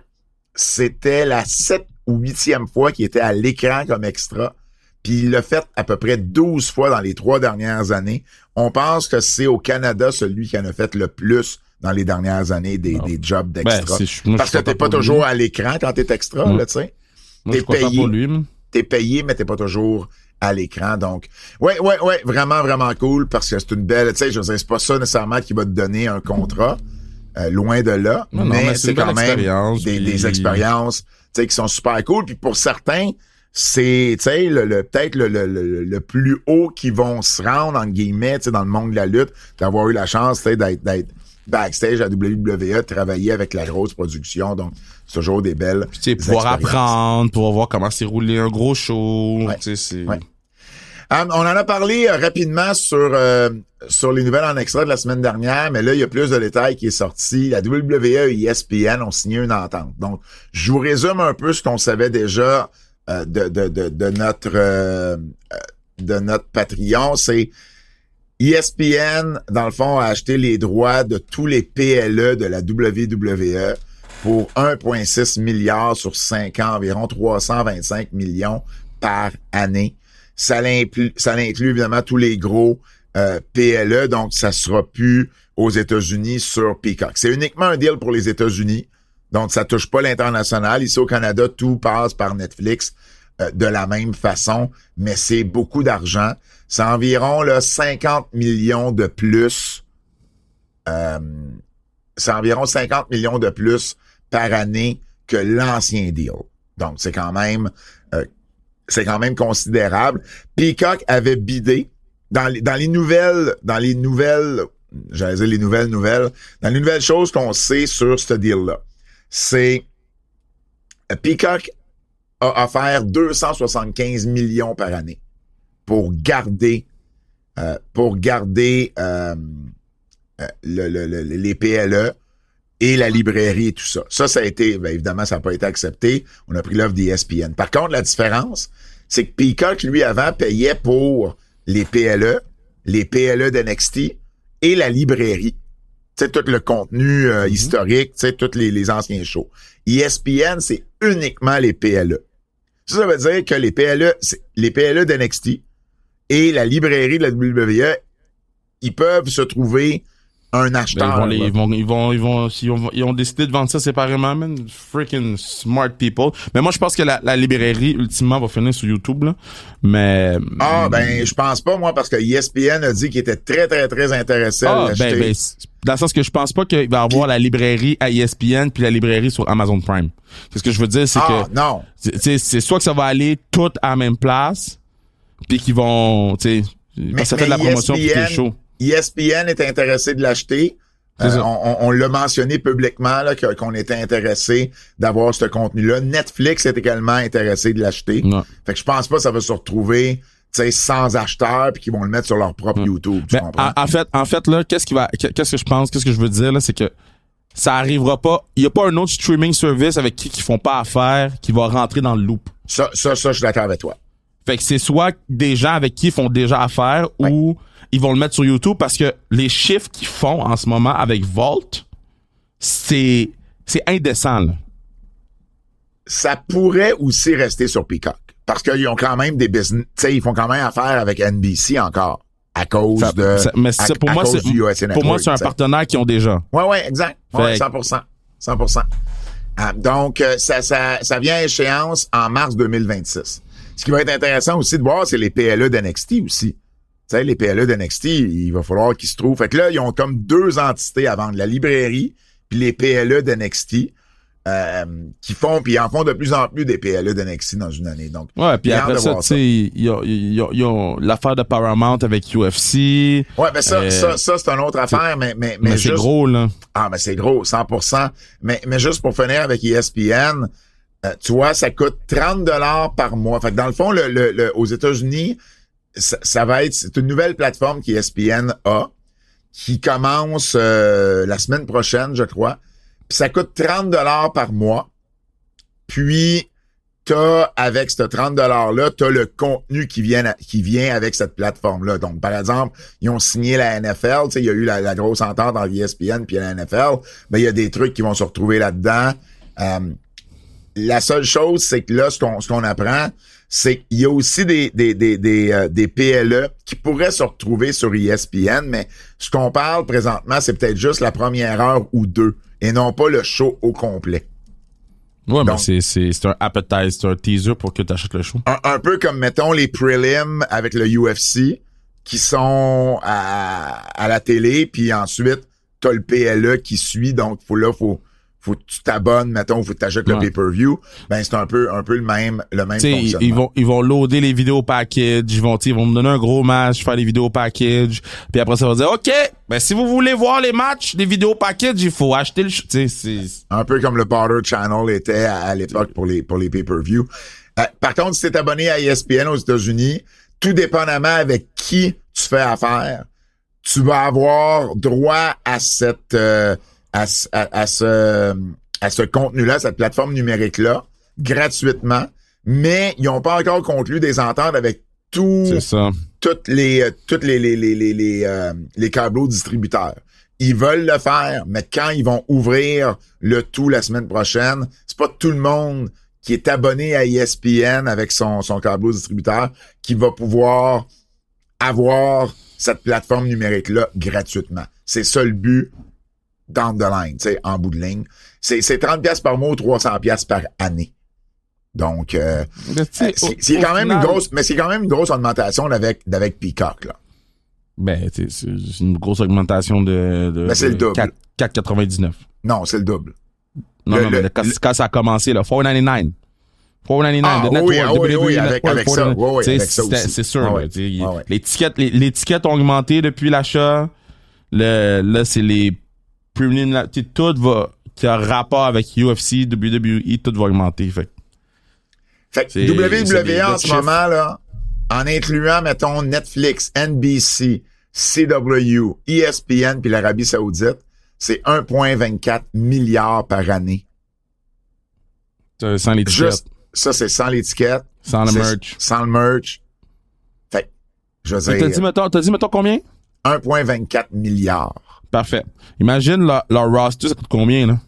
c'était la 7e ou 8e fois qu'il était à l'écran comme extra. Puis il l'a fait à peu près 12 fois dans les 3 dernières années. On pense que c'est au Canada celui qui en a fait le plus dans les dernières années des jobs d'extra. Parce que t'es pas toujours à l'écran quand t'es extra, là, tu sais. T'es payé. T'es payé, mais t'es pas toujours à l'écran. Donc, ouais, vraiment, vraiment cool parce que c'est une belle, tu sais, je veux dire, c'est pas ça nécessairement qui va te donner un contrat. Loin de là. Mais c'est quand même des expériences, tu sais, qui sont super cool. Puis pour certains, c'est, tu sais, peut-être le plus haut qu'ils vont se rendre, entre guillemets, tu sais, dans le monde de la lutte, d'avoir eu la chance, tu sais, d'être backstage à WWE, de travailler avec la grosse production. Donc, c'est toujours des belles puis, tu sais, pouvoir apprendre, pouvoir voir comment c'est roulé un gros show. Ouais. Tu sais, c'est... Ouais. On en a parlé rapidement sur les nouvelles en extra de la semaine dernière, mais là, il y a plus de détails qui est sorti. La WWE et ESPN ont signé une entente. Donc, je vous résume un peu ce qu'on savait déjà de notre Patreon. C'est ESPN, dans le fond, a acheté les droits de tous les PLE de la WWE pour 1,6 milliard sur 5 ans, environ 325 millions par année. Ça inclut évidemment tous les gros PLE, donc ça sera plus aux États-Unis sur Peacock. C'est uniquement un deal pour les États-Unis, donc ça touche pas l'international. Ici au Canada, tout passe par Netflix de la même façon, mais c'est beaucoup d'argent. C'est environ là, 50 millions de plus. C'est environ 50 millions de plus par année que l'ancien deal. Donc c'est quand même considérable. Peacock avait bidé dans les nouvelles, j'allais dire les nouvelles, dans les nouvelles choses qu'on sait sur ce deal-là. C'est Peacock a offert 275 millions par année pour garder les PLE et la librairie et tout ça. Ça a été, bien évidemment, ça n'a pas été accepté. On a pris l'offre d'ESPN. Par contre, la différence, c'est que Peacock, lui, avant, payait pour les PLE d'NXT et la librairie. Tu sais, tout le contenu historique, tu sais, tous les anciens shows. ESPN, c'est uniquement les PLE. Ça veut dire que les PLE d'NXT et la librairie de la WWE, ils peuvent se trouver un acheteur. Ils ont décidé de vendre ça séparément, man. Freaking smart people. Mais moi, je pense que la librairie, ultimement, va finir sur YouTube, là. Mais... je pense pas, moi, parce que ESPN a dit qu'il était très, très, très intéressé à l'acheter. Dans le sens que je pense pas qu'il va y avoir la librairie à ESPN puis la librairie sur Amazon Prime. Ce que je veux dire, c'est que... non. C'est soit que ça va aller tout à la même place, puis qu'ils vont, tu sais, ça fait de la promotion pour tes shows. ESPN est intéressé de l'acheter. On l'a mentionné publiquement là, qu'on était intéressé d'avoir ce contenu-là. Netflix est également intéressé de l'acheter. Non. Fait que je pense pas que ça va se retrouver sans acheteurs puis qu'ils vont le mettre sur leur propre YouTube. En fait là, qu'est-ce que je pense, qu'est-ce que je veux dire là, c'est que ça arrivera pas. Il y a pas un autre streaming service avec qui font pas affaire qui va rentrer dans le loop. Ça, je suis d'accord avec toi. Fait que c'est soit des gens avec qui ils font déjà affaire ou ils vont le mettre sur YouTube parce que les chiffres qu'ils font en ce moment avec Vault, c'est indécent, là. Ça pourrait aussi rester sur Peacock. Parce qu'ils ont quand même des business, tu sais, ils font quand même affaire avec NBC encore. À cause pour moi, c'est un partenaire qu'ils ont déjà. Ouais, exact. Ouais, 100%. 100%. Donc, ça vient à échéance en mars 2026. Ce qui va être intéressant aussi de voir, c'est les PLE d'NXT aussi. Tu sais, les PLE d'NXT, il va falloir qu'ils se trouvent. Fait que là, ils ont comme 2 entités à vendre. La librairie puis les PLE d'NXT puis ils en font de plus en plus des PLE d'NXT dans une année. Donc, ouais, puis après ça, tu sais, ils ont l'affaire de Paramount avec UFC. Ouais, ben ça c'est une autre affaire, mais c'est juste, gros, là. Ah, mais c'est gros, 100%. Mais juste pour finir avec ESPN, tu vois, ça coûte 30$ par mois. Fait que dans le fond, aux États-Unis, ça va être, c'est une nouvelle plateforme qu'ESPN a, qui commence la semaine prochaine, je crois. Puis ça coûte 30$ par mois. Puis t'as, avec ce 30$-là, t'as le contenu qui vient avec cette plateforme-là. Donc, par exemple, ils ont signé la NFL, tu sais, il y a eu la grosse entente entre ESPN puis la NFL, ben, il y a des trucs qui vont se retrouver là-dedans. La seule chose, c'est que là, ce qu'on apprend, c'est qu'il y a aussi des PLE qui pourraient se retrouver sur ESPN, mais ce qu'on parle présentement, c'est peut-être juste la première heure ou deux, et non pas le show au complet. Ouais, mais c'est un appetizer, c'est un teaser pour que tu achètes le show. Un peu comme, mettons, les prelims avec le UFC qui sont à la télé, puis ensuite, t'as le PLE qui suit, donc faut que tu t'abonnes, mettons, faut que tu achètes le pay-per-view. Ben, c'est un peu le même fonctionnement. Ils vont loader les vidéos package, ils vont me donner un gros match, faire les vidéos package, puis après ça va dire, OK, ben, si vous voulez voir les matchs, les vidéos package, il faut acheter le, c'est un peu comme le Potter Channel était à l'époque pour les pay-per-view. Par contre, si t'es abonné à ESPN aux États-Unis, tout dépendamment avec qui tu fais affaire, tu vas avoir droit à cette, à ce contenu-là, cette plateforme numérique-là, gratuitement, mais ils n'ont pas encore conclu des ententes avec tous les câbleaux distributeurs. Ils veulent le faire, mais quand ils vont ouvrir le tout la semaine prochaine, c'est pas tout le monde qui est abonné à ESPN avec son câbleau distributeur qui va pouvoir avoir cette plateforme numérique-là gratuitement. C'est ça le but down the line, tu sais, en bout de ligne. C'est 30$ par mois ou 300$ par année. Donc, c'est quand même une grosse augmentation avec Peacock, là. Ben, c'est une grosse augmentation de c'est le double. 4,99. Non, c'est le double. Mais quand ça a commencé, là, $4.99. Oui, avec ça. C'est sûr. Les tickets ont augmenté depuis l'achat. Là, c'est les premium, tout va, qui a rapport avec UFC, WWE, tout va augmenter. Fait que WWE en ce moment, là, en incluant, mettons, Netflix, NBC, CW, ESPN puis l'Arabie Saoudite, c'est 1,24 milliard par année. Sans l'étiquette. Ça, c'est sans l'étiquette. Sans le merch. Sans le merch. Fait je veux dire. T'as dit, mettons, combien? 1,24 milliard. Parfait. Imagine leur roster, ça coûte combien, là?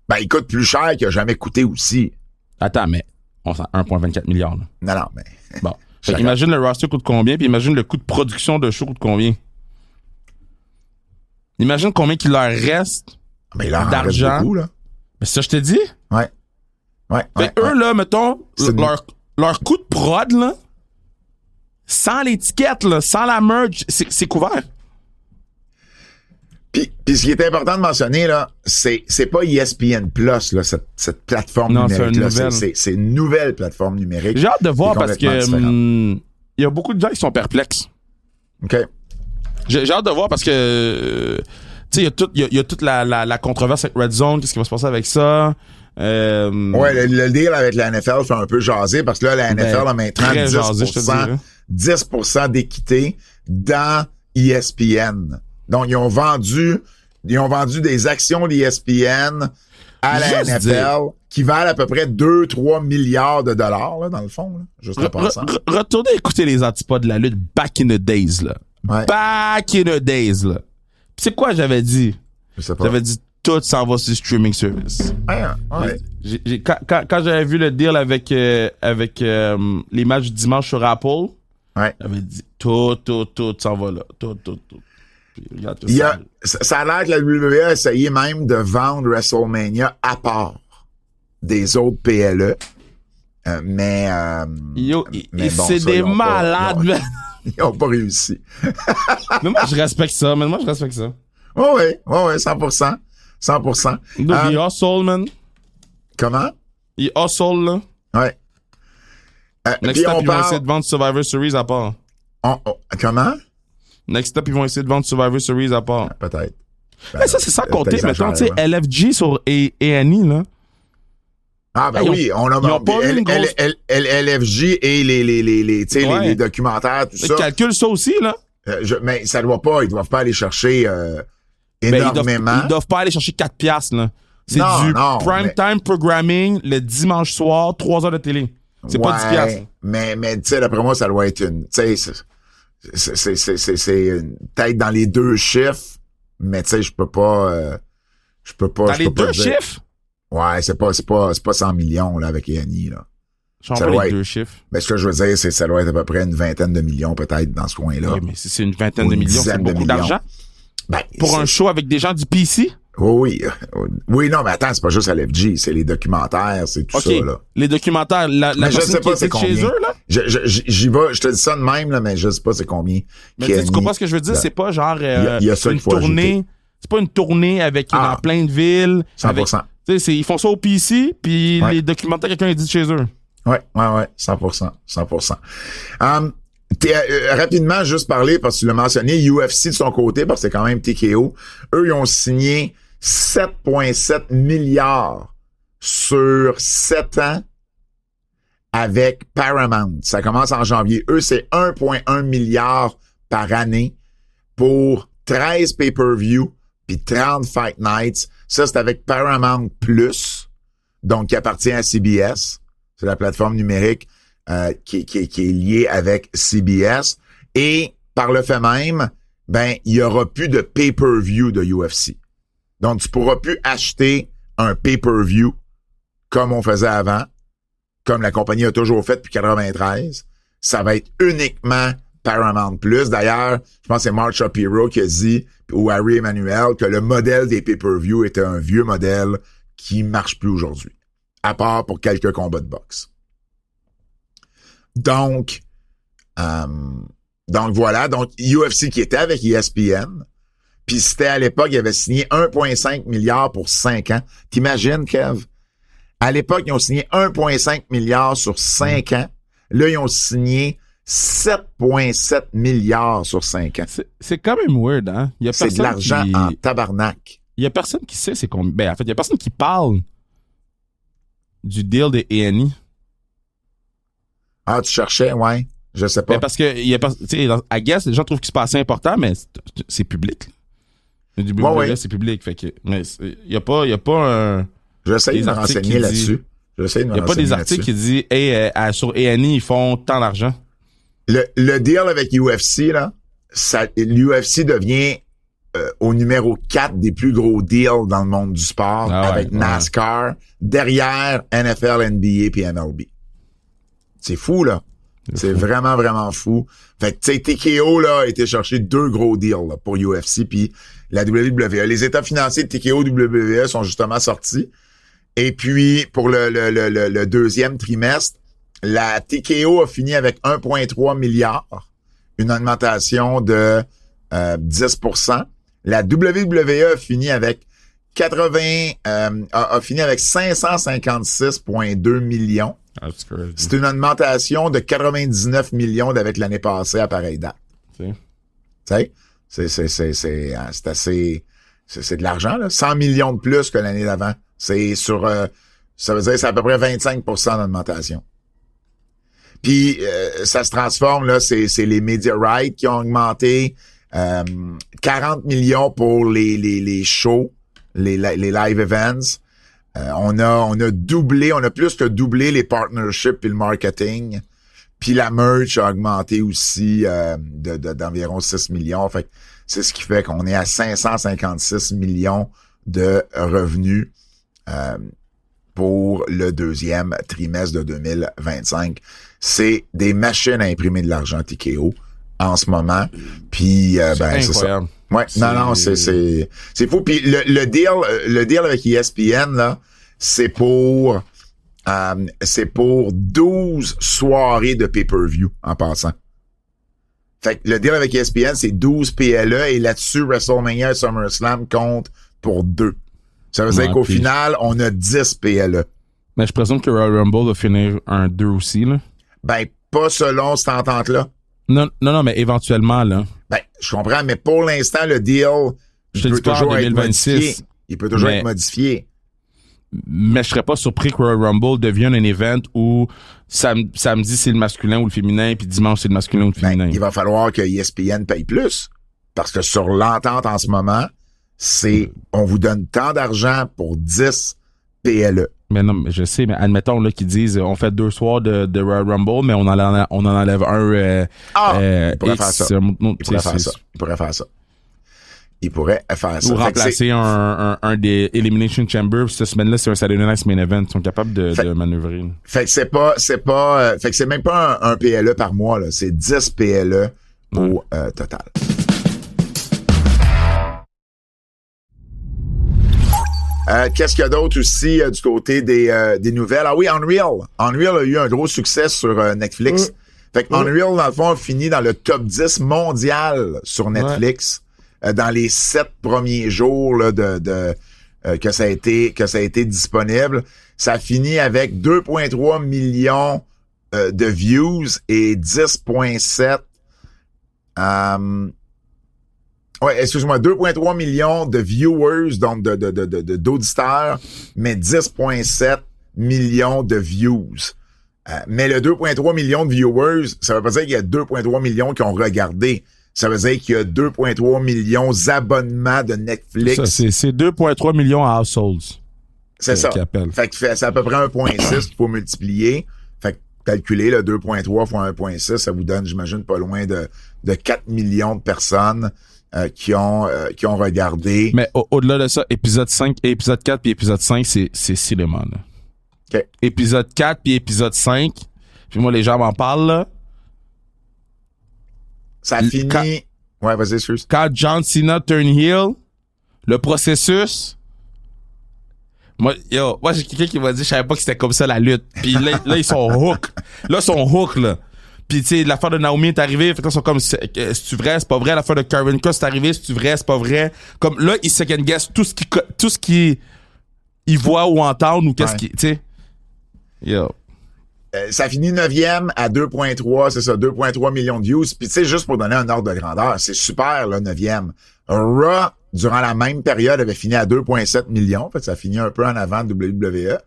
Ben, il coûte plus cher qu'il a jamais coûté aussi. Attends, mais on sent 1,24 milliard, là. Non, mais. Bon. Fait imagine le roster coûte combien, puis imagine le coût de production de show coûte combien. Imagine combien qu'il leur reste d'argent. Beaucoup, là. Mais ça, je te dis? Ouais. Eux, là, mettons, leur coût de prod, là, sans l'étiquette, là, sans la merge, c'est couvert. Puis ce qui est important de mentionner, là, c'est pas ESPN Plus, là, cette plateforme numérique-là. C'est une nouvelle plateforme numérique. J'ai hâte de voir parce que il y a beaucoup de gens qui sont perplexes. OK. J'ai hâte de voir parce que tu sais, il y a toute la controverse avec Red Zone, qu'est-ce qui va se passer avec ça? Ouais, le deal avec la NFL fait un peu jaser parce que là, la NFL a maintenant 10% d'équité dans ESPN. Donc, ils ont vendu des actions d'ESPN à la NFL qui valent à peu près 2-3 milliards de dollars, là, dans le fond, là, juste en passant. Retournez écouter les antipodes de la lutte back in the days, là. Ouais. Back in the days, là. Pis c'est quoi j'avais dit? Je sais pas. J'avais dit tout s'en va sur streaming service. Ouais. Quand j'avais vu le deal avec les matchs du dimanche sur Apple, j'avais dit tout s'en va là. Tout. Ça a l'air que la WWE a essayé même de vendre WrestleMania à part des autres PLE. Mais bon, c'est des malades. Ils n'ont pas réussi. Mais moi, je respecte ça. Ouais, 100%. 100%. Il hustle, man. Comment? Il hustle, là. Ouais. Next step, ils vont essayer de vendre Survivor Series à part. Comment? Next step, ils vont essayer de vendre Survivor Series à part. Peut-être. Mais ça, c'est sans compter. Mettons, tu sais, LFG sur A&E, là. Ah, ben oui, on a LFG et les documentaires, tout ça. Ils calculent ça aussi, là. Mais ça doit pas, ils doivent pas aller chercher énormément. Ils doivent pas aller chercher 4$, là. C'est du prime time programming le dimanche soir, 3 heures de télé. C'est pas 10 piastres. Mais tu sais, d'après moi, ça doit être une... Tu sais, c'est peut-être dans les 2 chiffres, mais tu sais, je peux pas... Dans les 2 chiffres? Ouais, c'est pas 100 millions, là, avec Annie, là. Je sais pas les 2 chiffres. Ben, ce que je veux dire, c'est ça doit être à peu près une vingtaine de millions, peut-être, dans ce coin-là. Oui, mais si c'est une vingtaine de millions, c'est beaucoup d'argent. Ben, pour un show avec des gens du PC? Oui. Oui, non, mais attends, c'est pas juste à l'FG, c'est les documentaires, c'est tout ça, là. Les documentaires, la personne qui est chez eux, là? J'y vais, je te dis ça de même, là, mais je sais pas c'est combien. Mais tu comprends ce que je veux dire? C'est pas genre, il y a ça une tournée. C'est pas une tournée avec dans plein de villes. 100%. Tu sais, ils font ça au PC, puis les documentaires, quelqu'un est dit chez eux. Ouais, 100%. Rapidement, juste parler, parce que tu l'as mentionné, UFC de son côté, parce que c'est quand même TKO, eux, ils ont signé 7,7 milliards sur 7 ans avec Paramount. Ça commence en janvier. Eux, c'est 1,1 milliard par année pour 13 pay-per-view puis 30 Fight Nights. Ça, c'est avec Paramount Plus, donc qui appartient à CBS. C'est la plateforme numérique qui est liée avec CBS. Et par le fait même, ben il y aura plus de pay-per-view de UFC. Donc, tu pourras plus acheter un pay-per-view comme on faisait avant, comme la compagnie a toujours fait depuis 93. Ça va être uniquement Paramount Plus. D'ailleurs, je pense que c'est Mark Shapiro qui a dit, ou Harry Emmanuel, que le modèle des pay-per-view était un vieux modèle qui marche plus aujourd'hui, à part pour quelques combats de boxe. Donc voilà. Donc, UFC qui était avec ESPN, puis c'était à l'époque, il avait signé 1,5 milliard pour 5 ans. T'imagines, Kev? À l'époque, ils ont signé 1,5 milliard sur 5 ans. Là, ils ont signé 7,7 milliards sur 5 ans. C'est quand même weird, hein? C'est de l'argent en tabarnak. Il y a personne qui sait c'est combien. Ben, en fait, il y a personne qui parle du deal de A&E. Ah, tu cherchais, ouais. Je sais pas. Ben parce que, tu sais, I guess, les gens trouvent que c'est pas assez important, mais c'est public. Le WWE, c'est public. Fait que, mais il y a pas un... J'essaie de me renseigner là-dessus. Il n'y a pas des articles qui disent, hey, sur A&E, ils font tant d'argent. Le deal avec UFC, là, l'UFC devient au numéro 4 des plus gros deals dans le monde du sport avec NASCAR, derrière NFL, NBA puis MLB. C'est fou, là. C'est vraiment, vraiment fou. Fait que, tu sais, TKO, là, a été chercher 2 gros deals là, pour UFC puis la WWE. Les états financiers de TKO WWE sont justement sortis. Et puis, pour le deuxième trimestre, la TKO a fini avec 1,3 milliard, une augmentation de 10%. La WWE a fini avec 556,2 millions. C'est une augmentation de 99 millions d'avec l'année passée à pareille date. Tu sais, c'est assez, c'est de l'argent, là. 100 millions de plus que l'année d'avant. C'est sur, ça veut dire, c'est à peu près 25% d'augmentation. Puis, ça se transforme, là, c'est les media rights qui ont augmenté, 40 millions pour les shows, les live events. On a doublé, on a plus que doublé les partnerships et le marketing. Puis la merch a augmenté aussi d'environ 6 millions. Fait que c'est ce qui fait qu'on est à 556 millions de revenus pour le deuxième trimestre de 2025. C'est des machines à imprimer de l'argent TKO en ce moment. Puis ben c'est ça. Ouais, non, c'est fou. Puis le deal avec ESPN là, c'est pour 12 soirées de pay-per-view en passant. Fait que le deal avec ESPN, c'est 12 PLE et là-dessus WrestleMania et SummerSlam comptent pour 2. Ça veut dire qu'au final, on a 10 PLE. Mais je présume que Royal Rumble va finir un 2 aussi, là. Ben, pas selon cette entente-là. Non, mais éventuellement, là. Ben, je comprends, mais pour l'instant, le deal, il peut toujours être modifié. Il peut toujours être modifié. Mais je serais pas surpris que Royal Rumble devienne un event où samedi, c'est le masculin ou le féminin, puis dimanche, c'est le masculin ou le féminin. Ben, il va falloir que ESPN paye plus. Parce que sur l'entente en ce moment, c'est on vous donne tant d'argent pour 10 PLE. Mais non, mais je sais, mais admettons là qu'ils disent on fait 2 soirs de Royal Rumble, mais on en enlève un. Il pourrait faire ça. Il pourrait faire ça. Il pourrait faire ça. Ou remplacer un des Elimination Chamber. Cette semaine-là, c'est un Saturday Night Main Event. Ils sont capables de manœuvrer. Fait que fait que c'est même pas un PLE par mois, là. C'est 10 PLE au total. Qu'est-ce qu'il y a d'autre aussi du côté des nouvelles? Ah oui, Unreal. Unreal a eu un gros succès sur Netflix. Fait que Unreal, dans le fond, a fini dans le top 10 mondial sur Netflix dans les 7 premiers jours là, que ça a été disponible. Ça a fini avec 2,3 millions de views et 10,7 excuse-moi, 2,3 millions de viewers, donc d'auditeurs, mais 10,7 millions de views. Mais le 2,3 millions de viewers, ça veut pas dire qu'il y a 2,3 millions qui ont regardé. Ça veut dire qu'il y a 2,3 millions d'abonnements de Netflix. Ça, c'est 2,3 millions à households. C'est ça. Fait que c'est à peu près 1,6 qu'il faut multiplier. Fait que calculer le 2,3 fois 1,6, ça vous donne, j'imagine, pas loin de 4 millions de personnes qui ont regardé. Mais au-delà de ça, épisode 5, épisode 4 puis épisode 5, c'est cinéma, là. Okay. Épisode 4 puis épisode 5, puis moi, les gens m'en parlent, là. Ça finit... Ouais, vas-y, excuse. Quand John Cena turn heel, le processus... Moi, j'ai quelqu'un qui m'a dit, je savais pas que c'était comme ça, la lutte. Puis là, ils sont hook. Là, ils sont hook, là. Puis, tu sais, l'affaire de Naomi est arrivée. Fait que là, ils sont comme, c'est-tu vrai, c'est pas vrai? L'affaire de Karrion Kross est arrivée, c'est-tu vrai, c'est pas vrai? Comme, là, ils second guess tout ce qu'ils voient ou entendent ou qu'est-ce qui, tu sais. Yo. Ça finit 9e à 2,3, c'est ça, 2,3 millions de views. Puis tu sais, juste pour donner un ordre de grandeur, c'est super, là, 9e. Raw, durant la même période, avait fini à 2,7 millions. En fait, ça finit un peu en avant de WWE.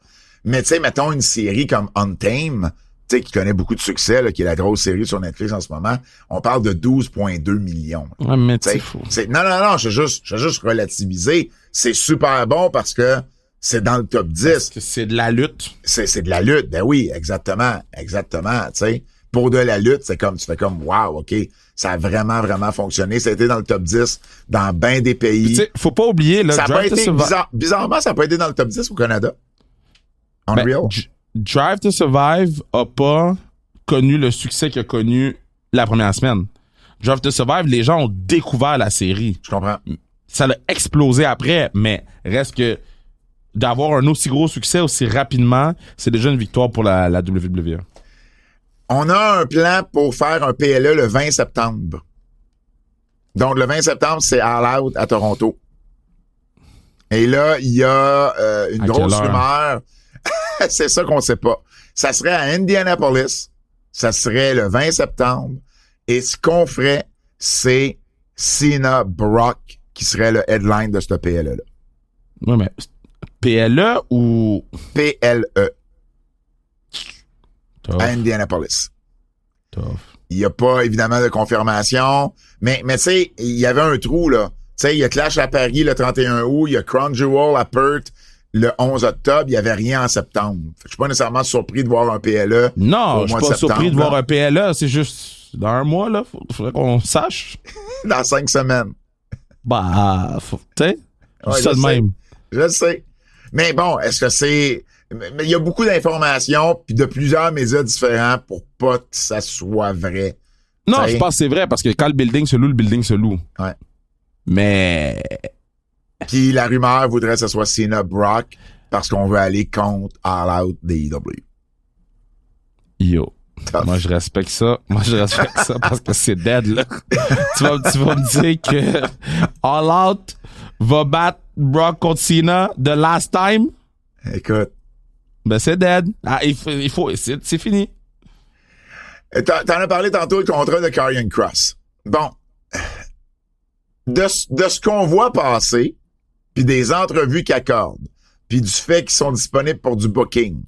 Mais tu sais, mettons une série comme Untamed, tu sais, qui connaît beaucoup de succès, là, qui est la grosse série sur Netflix en ce moment, on parle de 12,2 millions. Ouais, mais c'est fou. Non, je vais juste relativiser. C'est super bon parce que c'est dans le top 10. Parce que c'est de la lutte. C'est de la lutte. Ben oui, exactement, tu sais. Pour de la lutte, tu fais comme, wow, OK, ça a vraiment, vraiment fonctionné. Ça a été dans le top 10 dans bien des pays. Tu sais, faut pas oublier, là, ça a pas été, bizarrement, ça n'a pas été dans le top 10 au Canada. Unreal. Drive to Survive a pas connu le succès qu'il a connu la première semaine. Drive to Survive, les gens ont découvert la série. Je comprends. Ça l'a explosé après, mais reste que d'avoir un aussi gros succès aussi rapidement, c'est déjà une victoire pour la WWE. On a un plan pour faire un PLE le 20 septembre. Donc, le 20 septembre, c'est All Out à Toronto. Et là, il y a une grosse rumeur. C'est ça qu'on sait pas. Ça serait à Indianapolis. Ça serait le 20 septembre. Et ce qu'on ferait, c'est Cena Brock qui serait le headline de ce PLE-là. Oui, mais PLE ou... PLE. Tough. À Indianapolis. Tough. Il n'y a pas, évidemment, de confirmation. Mais tu sais, il y avait un trou, là. Tu sais, il y a Clash à Paris le 31 août. Il y a Crown Jewel à Perth le 11 octobre. Il n'y avait rien en septembre. Je suis pas nécessairement surpris de voir un PLE. Non, je suis pas surpris de voir un PLE. C'est juste dans un mois, là. Faudrait qu'on sache. Dans 5 semaines. Bah, tu sais, ça de même. Je sais. Mais bon, est-ce que c'est... Mais il y a beaucoup d'informations puis de plusieurs médias différents pour pas que ça soit vrai. Non, t'sais? Je pense que c'est vrai parce que quand le building se loue, le building se loue. Ouais. Mais... Puis la rumeur voudrait que ce soit Cena Brock parce qu'on veut aller contre All Out d'AEW. Yo. Tough. Moi, je respecte ça. Parce que c'est dead, là. tu vas me dire que All Out va battre Brock contre Cena the last time? Écoute. Ben, c'est dead. Ah, il faut, c'est fini. T'en as parlé tantôt, le contrat de Karrion Kross. Bon. De ce qu'on voit passer, puis des entrevues qu'ils accordent, puis du fait qu'ils sont disponibles pour du booking,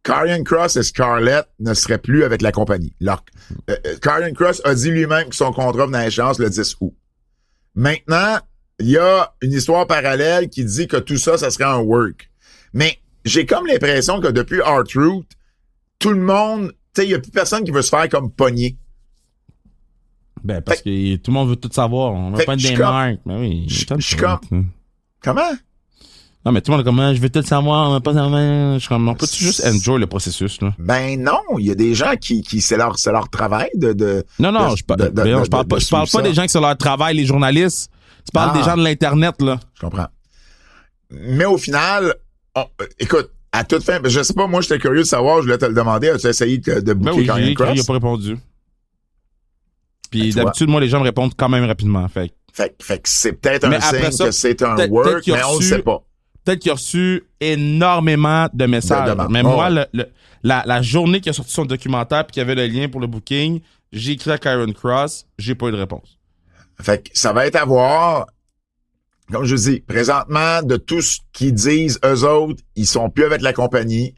Karrion Kross et Scarlett ne seraient plus avec la compagnie. Karrion Kross a dit lui-même que son contrat venait à échéance le 10 août. Maintenant, il y a une histoire parallèle qui dit que tout ça, ça serait un work. Mais j'ai comme l'impression que depuis R-Truth, tout le monde, tu sais, il y a plus personne qui veut se faire comme pogner. Ben, parce que tout le monde veut tout savoir. On veut pas être des marques. Ben oui. Je suis comme... Comment? Non, mais tout le monde est comme, je veux tout savoir, on veut pas savoir. Je suis comme, on peut-tu juste enjoy le processus, là? Ben non, il y a des gens qui c'est leur travail de Non, je parle pas des gens qui c'est leur travail, les journalistes. Tu parles des gens de l'Internet, là. Je comprends. Mais au final, écoute, à toute fin, je sais pas, moi, j'étais curieux de savoir, je voulais te le demander, as-tu essayé de booker Karrion Kross? Il a pas répondu. Puis d'habitude, moi, les gens me répondent quand même rapidement. Fait que c'est peut-être un signe que c'est un work, mais on le sait pas. Peut-être qu'il a reçu énormément de messages. Mais moi, la journée qu'il a sorti son documentaire puis qu'il y avait le lien pour le booking, j'ai écrit à Karrion Kross, j'ai pas eu de réponse. Fait que ça va être à voir. Comme je dis, présentement, de tout ce qu'ils disent, eux autres, ils sont plus avec la compagnie.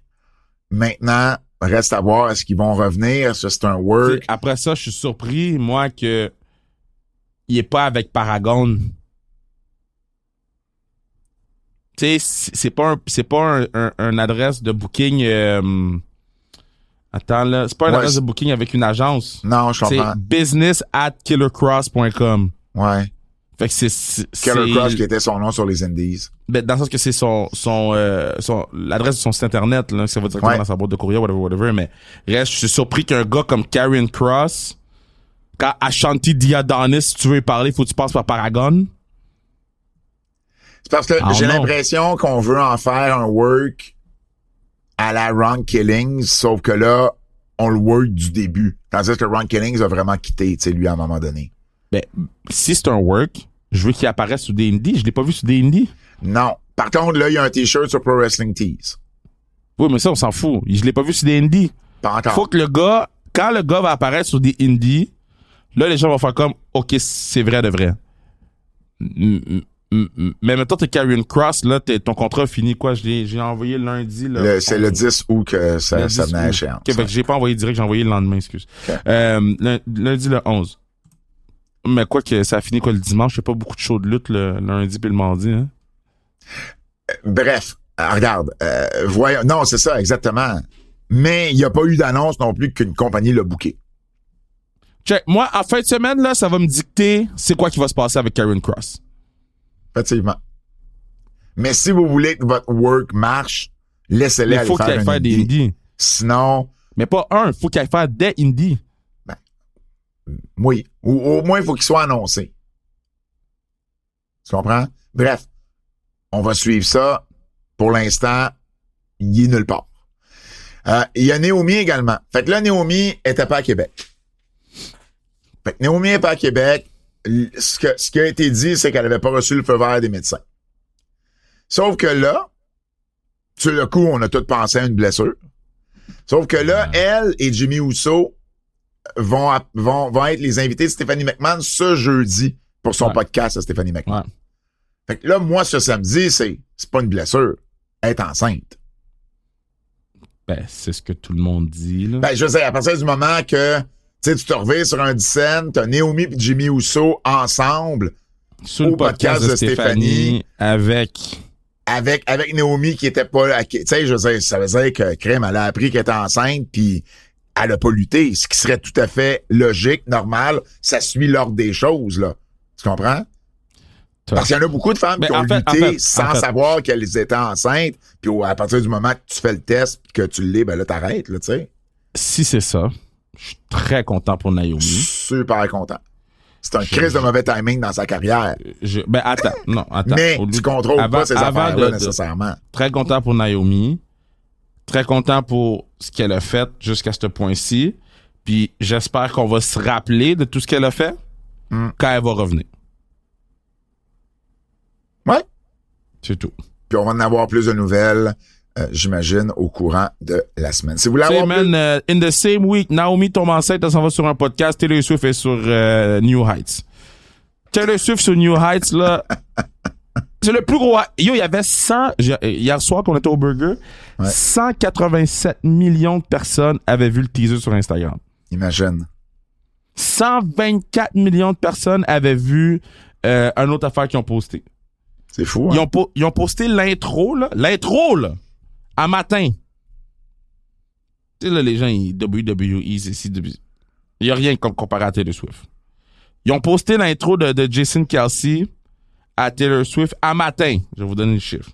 Maintenant, reste à voir, est-ce qu'ils vont revenir? Est-ce que c'est un work? Après ça, je suis surpris, moi, que il est pas avec Paragon. Tu sais, c'est pas un adresse de booking. Attends là, c'est pas une adresse de booking avec une agence. Non, je comprends. C'est business@killercross.com. Ouais. Fait que c'est Killer Kross qui était son nom sur les Indies. Ben, dans le sens que c'est l'adresse de son site internet, là, ça va directement dans sa boîte de courrier, whatever, mais reste, je suis surpris qu'un gars comme Karrion Kross, quand Ashanti Diadonis, si tu veux y parler, faut que tu passes par Paragon. C'est parce que j'ai l'impression qu'on veut en faire un work à la Ron Killings, sauf que là, on le work du début. Tandis que Ron Killings a vraiment quitté, tu sais, lui, à un moment donné. Ben, si c'est un work, je veux qu'il apparaisse sur des indies. Je l'ai pas vu sur des indies. Non. Par contre, là, il y a un t-shirt sur Pro Wrestling Tees. Oui, mais ça, on s'en fout. Je l'ai pas vu sur des indies. Pas encore. Faut que quand le gars va apparaître sur des indies, là, les gens vont faire comme, OK, c'est vrai de vrai. Mais maintenant, t'es Karrion Kross, là, ton contrat fini quoi? J'ai envoyé lundi, là. C'est le 10 août que ça venait à échéance. OK, fait que j'ai pas envoyé direct, j'ai envoyé le lendemain, excuse. Okay. Lundi, le 11. Mais quoi que ça a fini quoi le dimanche, c'est pas beaucoup de shows de lutte le lundi puis le mardi, hein? Bref, regarde, voyons. Non, c'est ça, exactement. Mais il n'y a pas eu d'annonce non plus qu'une compagnie l'a booké. Check. Moi, en fin de semaine, là, ça va me dicter c'est quoi qui va se passer avec Karrion Kross. Effectivement. Mais si vous voulez que votre work marche, laissez-les aller faire un indie. Il faut qu'il aille faire des indies. Sinon... Mais pas il faut qu'il aille faire des indies. Oui. Ou au moins, il faut qu'il soit annoncé. Tu comprends? Bref, on va suivre ça. Pour l'instant, il est nulle part. Il y a Naomi également. Fait que là, Naomi était pas à Québec. Fait que Naomi est pas à Québec. Ce qui a été dit, c'est qu'elle avait pas reçu le feu vert des médecins. Sauf que là, sur le coup, on a tous pensé à une blessure. Sauf que là, elle et Jimmy Uso vont être les invités de Stephanie McMahon ce jeudi pour son podcast à Stephanie McMahon. Ouais. Fait que là, moi, ce samedi, c'est pas une blessure. Elle est enceinte. Ben, c'est ce que tout le monde dit, là. Ben, je sais, à partir du moment que, tu sais, tu te reviens sur un scène, t'as Naomi et Jimmy Uso ensemble sur le podcast de Stéphanie avec Naomi qui était pas, tu sais, je sais, ça veut dire que Crème, elle a appris qu'elle était enceinte puis elle a pas lutté, ce qui serait tout à fait logique, normal, ça suit l'ordre des choses, là. Tu comprends? Parce qu'il y en a beaucoup de femmes qui ont lutté sans savoir qu'elles étaient enceintes, puis à partir du moment que tu fais le test et que tu l'es, ben là, t'arrêtes, là, tu sais. Si c'est ça, je suis très content pour Naomi. Super content. C'est un crise de mauvais timing dans sa carrière. Ben, attends. Mais tu contrôles pas ces affaires-là, nécessairement. Très content pour Naomi. Très content pour ce qu'elle a fait jusqu'à ce point-ci. Puis j'espère qu'on va se rappeler de tout ce qu'elle a fait quand elle va revenir. Ouais. C'est tout. Puis on va en avoir plus de nouvelles, j'imagine, au courant de la semaine. Si vous voulez avoir in the same week, Naomi tombe enceinte, elle s'en va sur un podcast. Taylor Swift est sur New Heights. Taylor Swift sur New Heights, là... C'est le plus gros... Yo, il y avait 100... Hier soir, qu'on était au Burger, 187 millions de personnes avaient vu le teaser sur Instagram. Imagine. 124 millions de personnes avaient vu un autre affaire qu'ils ont posté. C'est fou, hein? Ils ont posté l'intro, là. L'intro, là. À matin. Tu sais, là, les gens, WWE, il y a rien comme comparé à Taylor Swift. Ils ont posté l'intro de Jason Kelce à Taylor Swift à matin. Je vais vous donner le chiffre.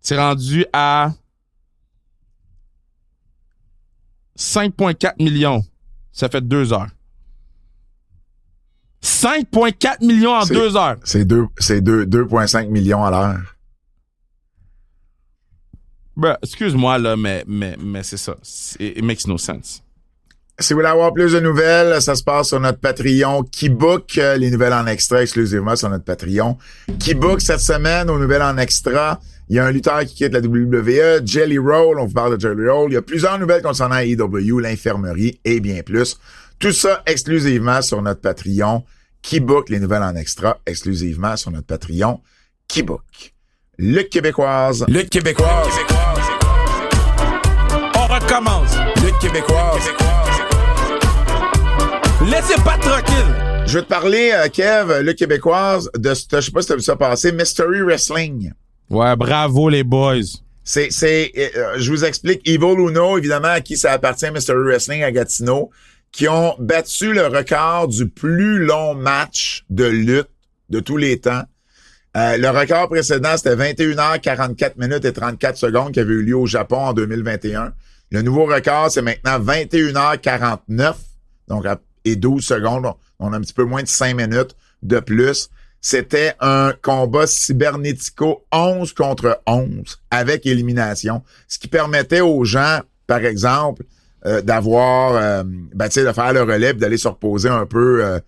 C'est rendu à 5,4 millions. Ça fait 2 heures. 5,4 millions en 2 heures. C'est 2,5 millions à l'heure. Ben, excuse-moi, là, mais c'est ça. It makes no sense. Si vous voulez avoir plus de nouvelles, ça se passe sur notre Patreon Keybook. Les nouvelles en extra exclusivement sur notre Patreon. Keybook, cette semaine, aux nouvelles en extra, il y a un lutteur qui quitte la WWE, Jelly Roll, on vous parle de Jelly Roll. Il y a plusieurs nouvelles concernant AEW, l'infirmerie et bien plus. Tout ça exclusivement sur notre Patreon Keybook, les nouvelles en extra, exclusivement sur notre Patreon Keybook. Lutte québécoise. Lutte québécoise. On recommence. Lutte québécoise. Laissez pas tranquille. Je vais te parler, Kev, Lutte québécoise, de je sais pas si t'as vu ça passer, Mystery Wrestling. Ouais, bravo les boys. Je vous explique, Evil Uno, évidemment, à qui ça appartient, Mystery Wrestling à Gatineau, qui ont battu le record du plus long match de lutte de tous les temps. Le record précédent, c'était 21h44 minutes et 34 secondes qui avait eu lieu au Japon en 2021. Le nouveau record, c'est maintenant 21h49, donc et 12 secondes. On a un petit peu moins de 5 minutes de plus. C'était un combat cybernético 11 contre 11 avec élimination, ce qui permettait aux gens, par exemple, d'avoir, tu sais, de faire le relais et d'aller se reposer un peu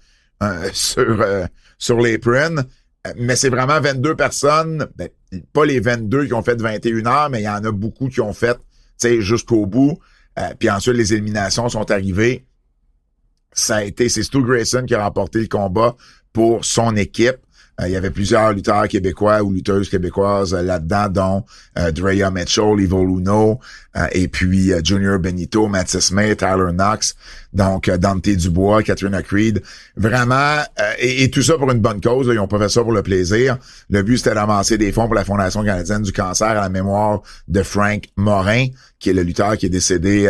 sur l'apron. Mais c'est vraiment 22 personnes, pas les 22 qui ont fait 21 heures, mais il y en a beaucoup qui ont fait, tu sais, jusqu'au bout. Puis ensuite, les éliminations sont arrivées. C'est Stu Grayson qui a remporté le combat pour son équipe. Il y avait plusieurs lutteurs québécois ou lutteuses québécoises là-dedans, dont Drea Mitchell, Evil Uno, et puis Junior Benito, Mathis May, Tyler Knox, donc Dante Dubois, Katrina Creed. Vraiment, et tout ça pour une bonne cause. Là, ils ont pas fait ça pour le plaisir. Le but, c'était d'amasser des fonds pour la Fondation canadienne du cancer à la mémoire de Frank Morin, qui est le lutteur qui est décédé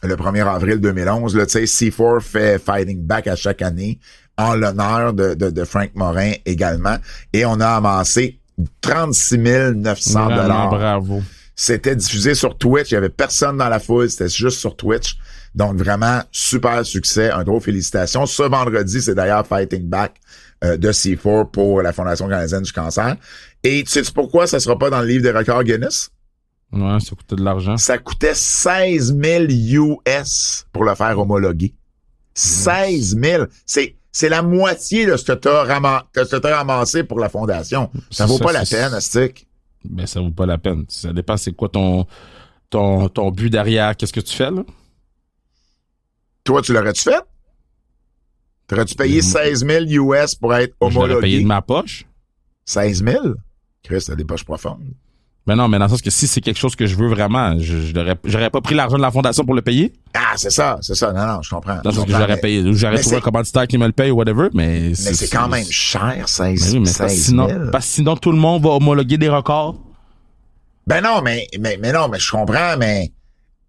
le 1er avril 2011. Là, tu sais, C4 fait Fighting Back à chaque année en l'honneur de Frank Morin également. Et on a amassé 36 900 $. Bravo. C'était diffusé sur Twitch. Il y avait personne dans la foule. C'était juste sur Twitch. Donc, vraiment, super succès. Un gros félicitations. Ce vendredi, c'est d'ailleurs Fighting Back de C4 pour la Fondation canadienne du cancer. Et tu sais pourquoi ça sera pas dans le livre des records Guinness? Ouais, ça coûtait de l'argent. Ça coûtait 16 000 US pour le faire homologuer. 16 000. C'est la moitié de ce que t'as ramassé pour la fondation. Ça vaut pas la peine, Astic. Ben, ça vaut pas la peine. Ça dépend c'est quoi ton but derrière. Qu'est-ce que tu fais, là? Toi, tu l'aurais-tu fait? T'aurais-tu payé 16 000 US pour être homologué? Je l'aurais payé de ma poche. 16 000? Chris, t'as des poches profondes. Mais non, mais dans le sens que si c'est quelque chose que je veux vraiment, j'aurais pas pris l'argent de la fondation pour le payer. Ah, c'est ça. Non, je comprends. Dans le sens que j'aurais payé, j'aurais trouvé un commanditaire qui me le paye ou whatever, mais c'est quand même cher, 16 000. Parce que sinon, tout le monde va homologuer des records. Ben non, mais je comprends, mais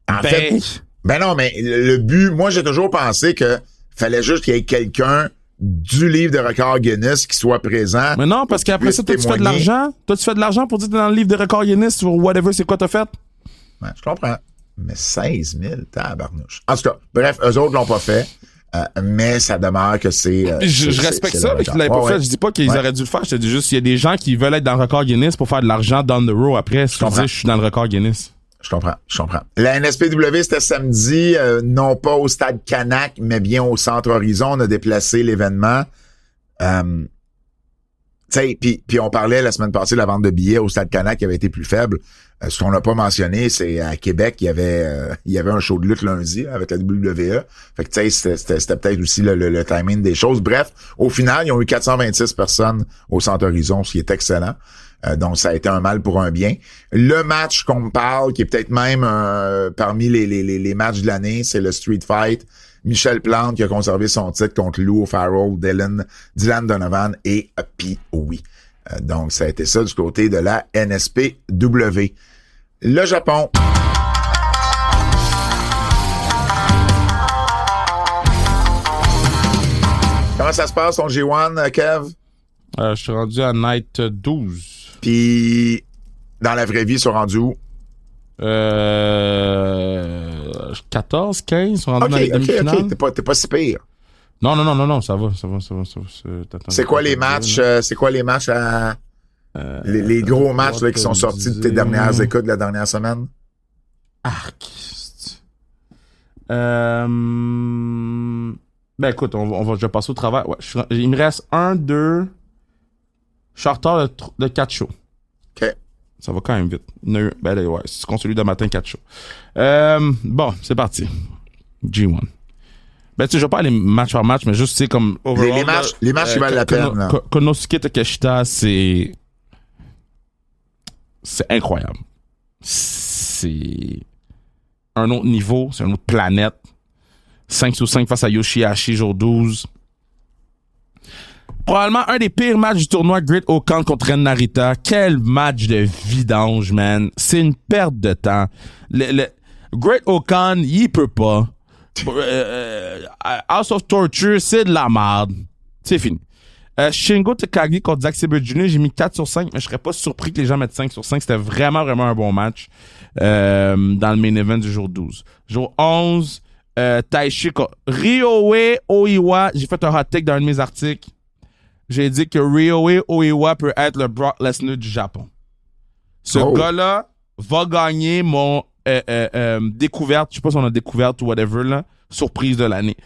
en fait, ben non, mais le but, moi, j'ai toujours pensé que fallait juste qu'il y ait quelqu'un du livre de records Guinness qui soit présent. Mais non, parce qu'après ça, toi, tu fais de l'argent. Toi, tu fais de l'argent pour dire que t'es dans le livre de records Guinness ou whatever, c'est quoi t'as fait? Ouais, je comprends. Mais 16 000, tabarnouche. En tout cas, bref, eux autres l'ont pas fait. Mais ça demeure que c'est... je respecte ça, mais qu'ils l'avaient pas fait. Je dis pas qu'ils auraient dû le faire. Je te dis juste, il y a des gens qui veulent être dans le record Guinness pour faire de l'argent down the road après. Je suis dans le record Guinness. Je comprends. La NSPW, c'était samedi, non pas au stade Canac, mais bien au Centre Horizon. On a déplacé l'événement. Tu sais, puis on parlait la semaine passée de la vente de billets au stade Canac qui avait été plus faible. Ce qu'on n'a pas mentionné, c'est à Québec, il y avait un show de lutte lundi là, avec la WWE. Fait que tu sais, c'était peut-être aussi le timing des choses. Bref, au final, ils ont eu 426 personnes au Centre Horizon, ce qui est excellent. Donc, ça a été un mal pour un bien. Le match qu'on me parle, qui est peut-être même parmi les matchs de l'année, c'est le Street Fight Michel Plante qui a conservé son titre contre Lou Farrell, Dylan Donovan et Pee-Wee. Donc, ça a été ça du côté de la NSPW. Le Japon. Comment ça se passe, ton G1, Kev? Je suis rendu à Night 12. Puis, dans la vraie vie, ils sont rendus où? 14, 15, ils sont rendus dans les demi-finales. OK. T'es pas si pire. Non, ça va. C'est quoi les matchs à... les gros matchs là, qui sont sortis de tes dernières écoutes de la dernière semaine? Ben écoute, je vais passer au travers. Ouais, il me reste 1, 2... Je suis en retard de 4 shows. OK. Ça va quand même vite. C'est comme celui de matin, 4 shows. Bon, c'est parti. G1. Ben tu sais, je vais pas aller match par match, mais juste, tu sais, comme... Overall, les matchs qui valent la peine. Konosuke Takeshita, c'est incroyable. C'est un autre niveau, c'est une autre planète. 5/5 face à Yoshihashi, jour 12. Probablement un des pires matchs du tournoi, Great Okan contre Ren Narita. Quel match de vidange, man. C'est une perte de temps. Le Great Okan, il peut pas. House of Torture, c'est de la merde. C'est fini. Shingo Takagi contre Zack Sabre Jr., j'ai mis 4/5, mais je serais pas surpris que les gens mettent 5/5. C'était vraiment, vraiment un bon match dans le main event du jour 12. Jour 11, Taichi Ryohei Oiwa. J'ai fait un hot take dans un de mes articles. J'ai dit que Ryohei Oiwa peut être le Brock Lesnar du Japon. Ce gars-là va gagner mon découverte, je sais pas si on a découverte ou whatever, là, surprise de l'année.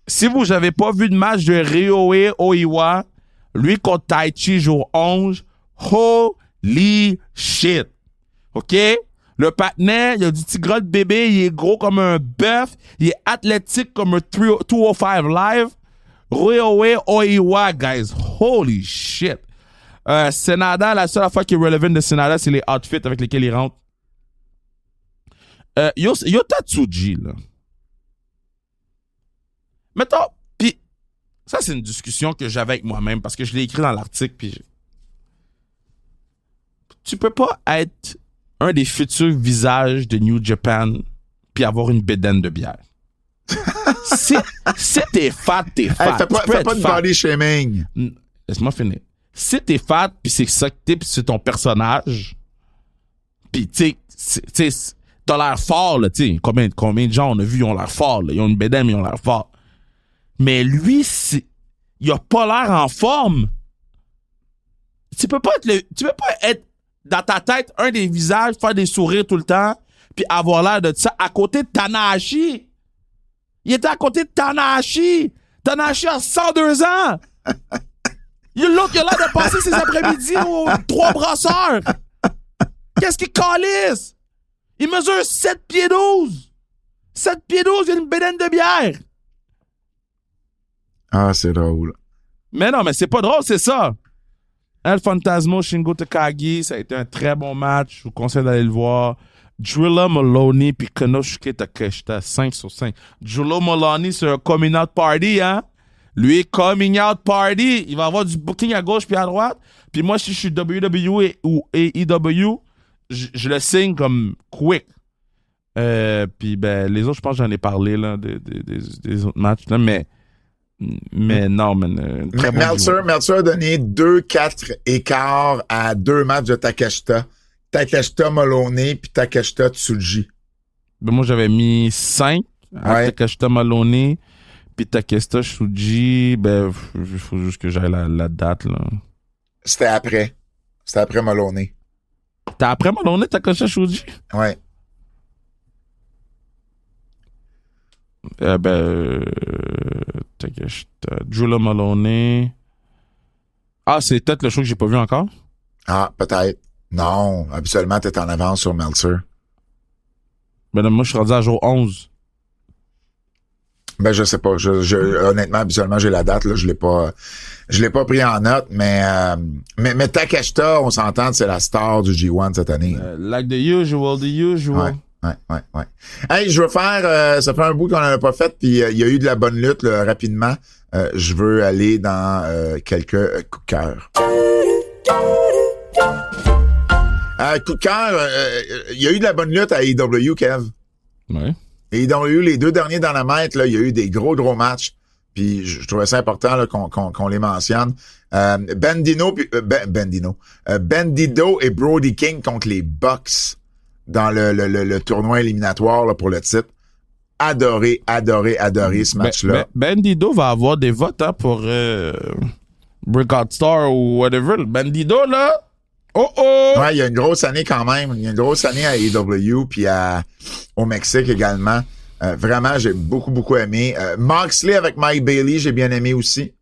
Si vous n'avez pas vu de match de Ryohei Oiwa, lui contre Taichi jour 11, holy shit. OK? Le patinet, il a du petit gras de bébé, il est gros comme un bœuf, il est athlétique comme un 205 Live. Ryohei Oiwa, guys. Holy shit. Senada, la seule affaire qui est relevant de Senada, c'est les outfits avec lesquels il rentre. Yota Tsuji, là. Mettons, pis ça, c'est une discussion que j'avais avec moi-même parce que je l'ai écrit dans l'article, pis tu peux pas être un des futurs visages de New Japan puis avoir une bédaine de bière. Si t'es fat, t'es fat. Fais pas de body shaming. Laisse-moi finir. Si t'es fat, pis c'est ça que t'es, pis c'est ton personnage, pis tu sais, t'as l'air fort, là, tu sais. Combien de gens on a vu, ils ont l'air fort, là. Ils ont une bédaine, mais ils ont l'air fort. Mais lui, il a pas l'air en forme. Tu peux pas être dans ta tête un des visages, faire des sourires tout le temps, puis avoir l'air de ça à côté de Tanahashi. Il était à côté de Tanahashi. Tanahashi a 102 ans. L'autre, il a l'air de passer ses après-midi aux 3 brasseurs. Qu'est-ce qu'il calisse? Il mesure 7 pieds 12. 7 pieds 12, il a une bédaine de bière. Ah, c'est drôle. Mais non, mais c'est pas drôle, c'est ça. El Fantasmo, Shingo Takagi, ça a été un très bon match. Je vous conseille d'aller le voir. Drilla Maloney puis Konosuke Takeshita, 5/5. Drilla Maloney, c'est un coming out party, hein? Lui, coming out party. Il va avoir du booking à gauche puis à droite. Puis moi, si je suis WWE ou AEW, je le signe comme quick. Puis ben, les autres, je pense que j'en ai parlé là, des autres matchs. Là, mais non, man. Meltzer a donné 2-4 écarts à 2 matchs de Takeshita. Takeshita Maloney puis Takeshita Tsuji. Ben moi, j'avais mis 5 à Takeshita Maloney puis Takeshita Tsuji. Ben, il faut juste que j'aille la date, là. C'était après Maloney. T'as après Maloney, Takeshita Tsuji? Ouais. Takeshita, Drilla Maloney. Ah, c'est peut-être le show que j'ai pas vu encore? Ah, peut-être. Non, habituellement, t'es en avance sur Meltzer. Ben là, moi, je suis rendu à jour 11. Ben, je sais pas. Honnêtement, habituellement, j'ai la date, là. Je l'ai pas pris en note, mais Takeshita, on s'entend, c'est la star du G1 cette année. Like the usual. Ouais. Hey, je veux faire, ça fait un bout qu'on n'en a pas fait, puis il y a eu de la bonne lutte, là, rapidement. Je veux aller dans quelques coups de cœur. Coup de cœur, il y a eu de la bonne lutte à AEW, Kev. Ouais. AEW, les 2 derniers dans la mètre, là, il y a eu des gros matchs. Puis je trouvais ça important là, qu'on les mentionne. Bandido et Brody King contre les Bucks dans le tournoi éliminatoire là, pour le titre. Adoré ce match-là. Bandido va avoir des votes pour Breakout Star ou whatever. Bandido, là, Ouais, il y a une grosse année quand même. Il y a une grosse année à AEW puis au Mexique également. Vraiment, j'ai beaucoup aimé. Moxley avec Mike Bailey, j'ai bien aimé aussi.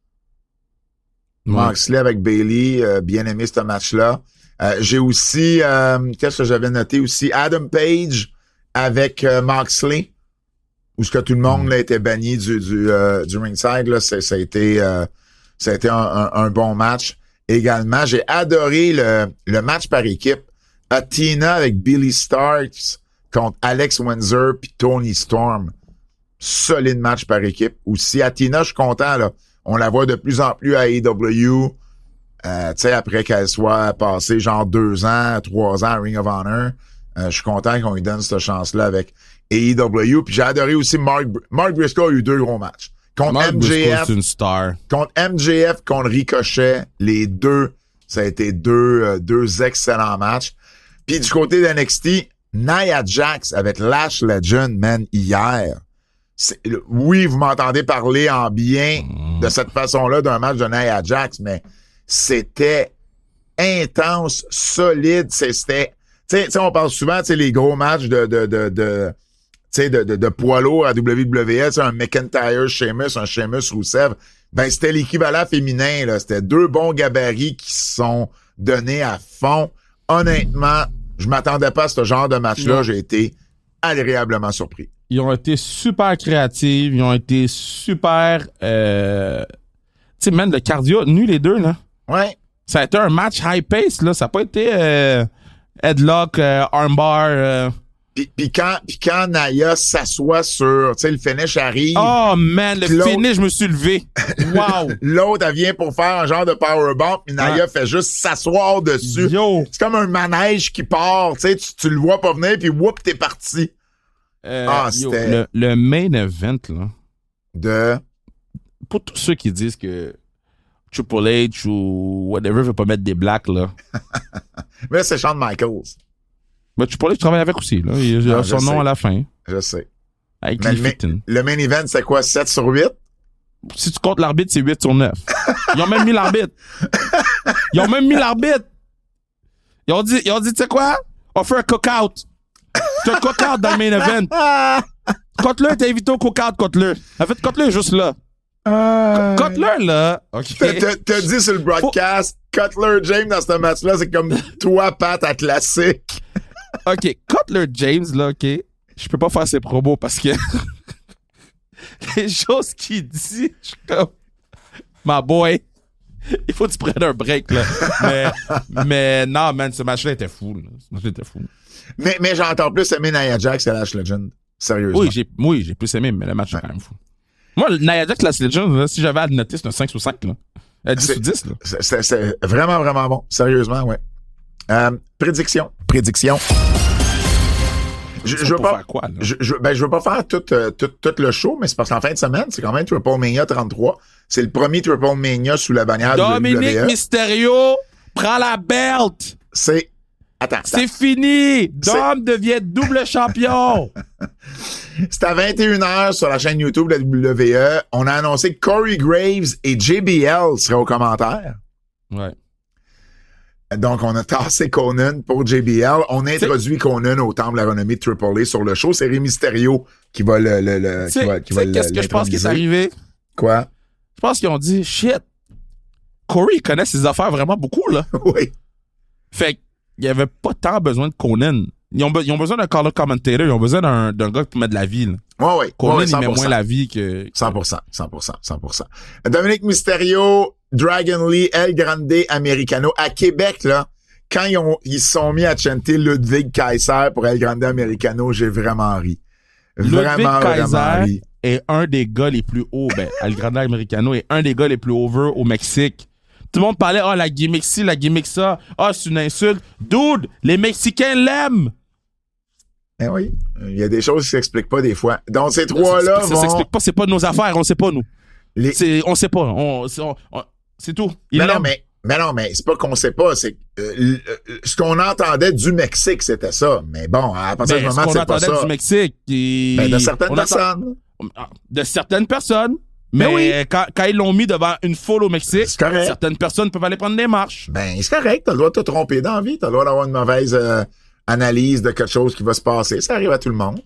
Moxley avec Bailey, bien aimé ce match-là. J'ai aussi, qu'est-ce que j'avais noté aussi? Adam Page avec Moxley, où ce que tout le monde là, était banni du ringside. Là, ça a été un bon match. Également, j'ai adoré le match par équipe. Athena avec Billy Starks contre Alex Windsor puis Tony Storm. Solide match par équipe. Aussi, Athena, je suis content, là. On la voit de plus en plus à AEW. Tu sais, après qu'elle soit passée genre 2 ans, 3 ans à Ring of Honor. Je suis content qu'on lui donne cette chance-là avec AEW. Puis j'ai adoré aussi Mark Briscoe a eu 2 gros matchs. Contre Mark MJF. C'est une star. Contre MJF, contre Ricochet. Les deux, ça a été deux excellents matchs. Puis du côté d'NXT, Nia Jax avec Lash Legend, man, hier. Oui, vous m'entendez parler en bien de cette façon-là d'un match de Nia Jax, mais c'était intense, solide. C'était, tu sais, on parle souvent, tu sais, les gros matchs de poids lourd à WWE, un McIntyre, Sheamus, un Sheamus Rusev. Ben, c'était l'équivalent féminin, là. C'était 2 bons gabarits qui se sont donnés à fond. Honnêtement, je m'attendais pas à ce genre de match-là. J'ai été agréablement surpris. Ils ont été super créatifs. Ils ont été super... tu sais, man, le cardio, nul les deux, là. Ouais. Ça a été un match high-pace, là. Ça n'a pas été headlock, armbar... Puis quand Naya s'assoit sur, tu sais, le finish arrive. Oh man, le finish, je me suis levé. Wow. L'autre, elle vient pour faire un genre de powerbomb, puis Naya fait juste s'asseoir dessus. Yo. C'est comme un manège qui part, tu sais, tu le vois pas venir, puis whoop, t'es parti. C'était... Le main event, là. De... Pour tous ceux qui disent que Triple H ou whatever veut pas mettre des blacks, là. Mais là, c'est Shawn Michaels. Mais Triple H travaille avec aussi, là. Il a son nom à la fin. Je sais. Avec le main event, c'est quoi, 7 sur 8? Si tu comptes l'arbitre, c'est 8 sur 9. Ils ont même mis l'arbitre. Ils ont dit, tu sais quoi? On fait un cook-out. C'est un cook-out dans le main event. Cutler, t'es invité au cook-out, Cutler. En fait, Cutler est juste là. Cutler, là. OK. T'as dit sur le broadcast, Cutler James dans ce match-là, c'est comme toi, Pat, à classique. OK. Cutler James, là, OK. Je peux pas faire ses promos parce que les choses qu'il dit, je suis comme, my boy, il faut que tu prennes un break, là. mais non, man, ce match-là était fou, là. Ce match-là était fou. Mais j'ai encore plus aimé Nia Jax et Lash Legend. Sérieusement. Oui, j'ai plus aimé, mais le match est quand même fou. Moi, Nia Jax, Lash Legend, là, si j'avais à le noter, c'est un 5 sur 5, là. 10 sur 10, là. C'est vraiment, vraiment bon. Sérieusement, ouais. Prédiction. Je veux pas faire quoi, là? Je veux pas faire tout le show, mais c'est parce qu'en fin de semaine, c'est quand même Triple Mania 33. C'est le premier Triple Mania sous la bannière de Dominique WWE. Mysterio prend la belt. Attends. C'est fini. Dom devient double champion. C'est à 21h sur la chaîne YouTube de la WWE. On a annoncé que Corey Graves et JBL seraient aux commentaires. Ouais. Donc, on a tassé Conan pour JBL. On a introduit Conan au temple de la renommée de Triple A sur le show. C'est Rey Mysterio qui va qu'est-ce que je pense qui est arrivé? Quoi? Je pense qu'ils ont dit, shit, Corey, il connaît ses affaires vraiment beaucoup, là. Oui. Fait qu'il n'y avait pas tant besoin de Conan. Ils ont besoin d'un color commentator. Ils ont besoin d'un gars qui met de la vie, là. Oui. Conan, il met moins la vie que... 100%. Dominique Mysterio, Dragon Lee, El Grande Americano, à Québec, là, quand ils se sont mis à chanter Ludwig Kaiser pour El Grande Americano, j'ai vraiment ri. Ludwig Vraiment Kaiser ri. est un des gars les plus hauts. El Grande Americano est un des gars les plus over au Mexique. Tout le monde parlait, la gimmick ci, la gimmick ça. C'est une insulte. Dude, les Mexicains l'aiment. Eh oui, il y a des choses qui s'expliquent pas des fois. Donc, ces trois-là Ça s'explique pas, c'est pas de nos affaires, on sait pas, nous. On sait pas, c'est tout. Non, mais c'est pas qu'on sait pas, c'est ce qu'on entendait du Mexique, c'était ça. Mais bon, à partir du moment, c'est pas ça. Ce qu'on entendait du Mexique, de certaines personnes. De certaines personnes. Mais quand ils l'ont mis devant une foule au Mexique, certaines personnes peuvent aller prendre des marches. Ben, c'est correct. T'as le droit de te tromper dans la vie. T'as le droit d'avoir une mauvaise analyse de quelque chose qui va se passer. Ça arrive à tout le monde.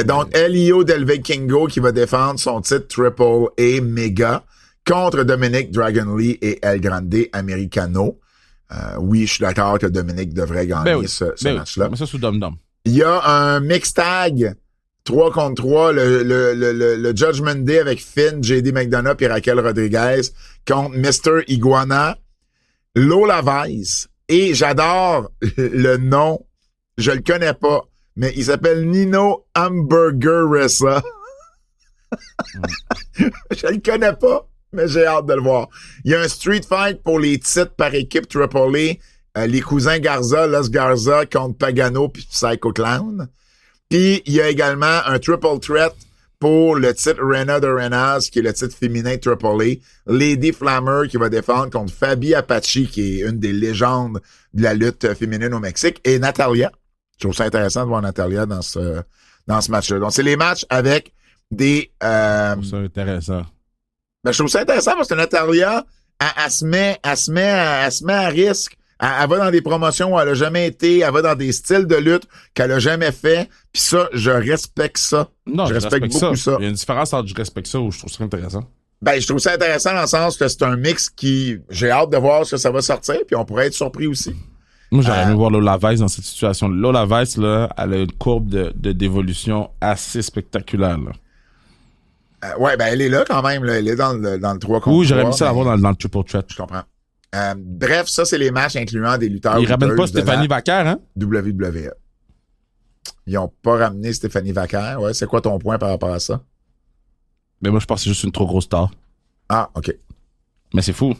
Donc, Elio Del Vikingo qui va défendre son titre Triple A Mega contre Dominic Dragon Lee et El Grande Americano. Oui, je suis d'accord que Dominic devrait gagner ce match-là. Mais ça, c'est dom-dom. Il y a un mix tag 3 contre 3, le Judgment Day avec Finn, JD McDonough et Raquel Rodriguez contre Mr. Iguana, Lola Vice. Et j'adore le nom. Je le connais pas, mais il s'appelle Nino Hamburgeressa. Je le connais pas, mais j'ai hâte de le voir. Il y a un street fight pour les titres par équipe Triple A. Les cousins Garza, Los Garza contre Pagano puis Psycho Clown. Puis, il y a également un triple threat pour le titre Reina de Renas, qui est le titre féminin Triple A. Lady Flammer, qui va défendre contre Fabi Apache, qui est une des légendes de la lutte féminine au Mexique. Et Natalia. Je trouve ça intéressant de voir Natalia dans ce match-là. Donc, c'est les matchs avec des... Je trouve ça intéressant. Ben, je trouve ça intéressant parce que Natalia, elle se met à risque. Elle va dans des promotions où elle a jamais été, elle va dans des styles de lutte qu'elle a jamais fait, puis ça, je respecte ça. Non, je respecte beaucoup ça. Il y a une différence entre je respecte ça ou je trouve ça intéressant. Ben, je trouve ça intéressant dans le sens que c'est un mix qui, j'ai hâte de voir ce que ça va sortir, puis on pourrait être surpris aussi. Moi, j'aurais aimé voir Lola Vice dans cette situation. Lola Vice, là, elle a une courbe d'évolution assez spectaculaire, là. Ouais, ben, elle est là quand même, là. Elle est dans le 3 contre 3. Oui, j'aurais aimé ça l'avoir dans le triple threat. Je comprends. Bref, ça, c'est les matchs incluant des lutteurs. Ils ramènent pas Stéphanie Vaquer, hein? WWE. Ils ont pas ramené Stéphanie Vaquer. Ouais, c'est quoi ton point par rapport à ça? Mais moi, je pense que c'est juste une trop grosse star. Ah, OK. Mais c'est fou.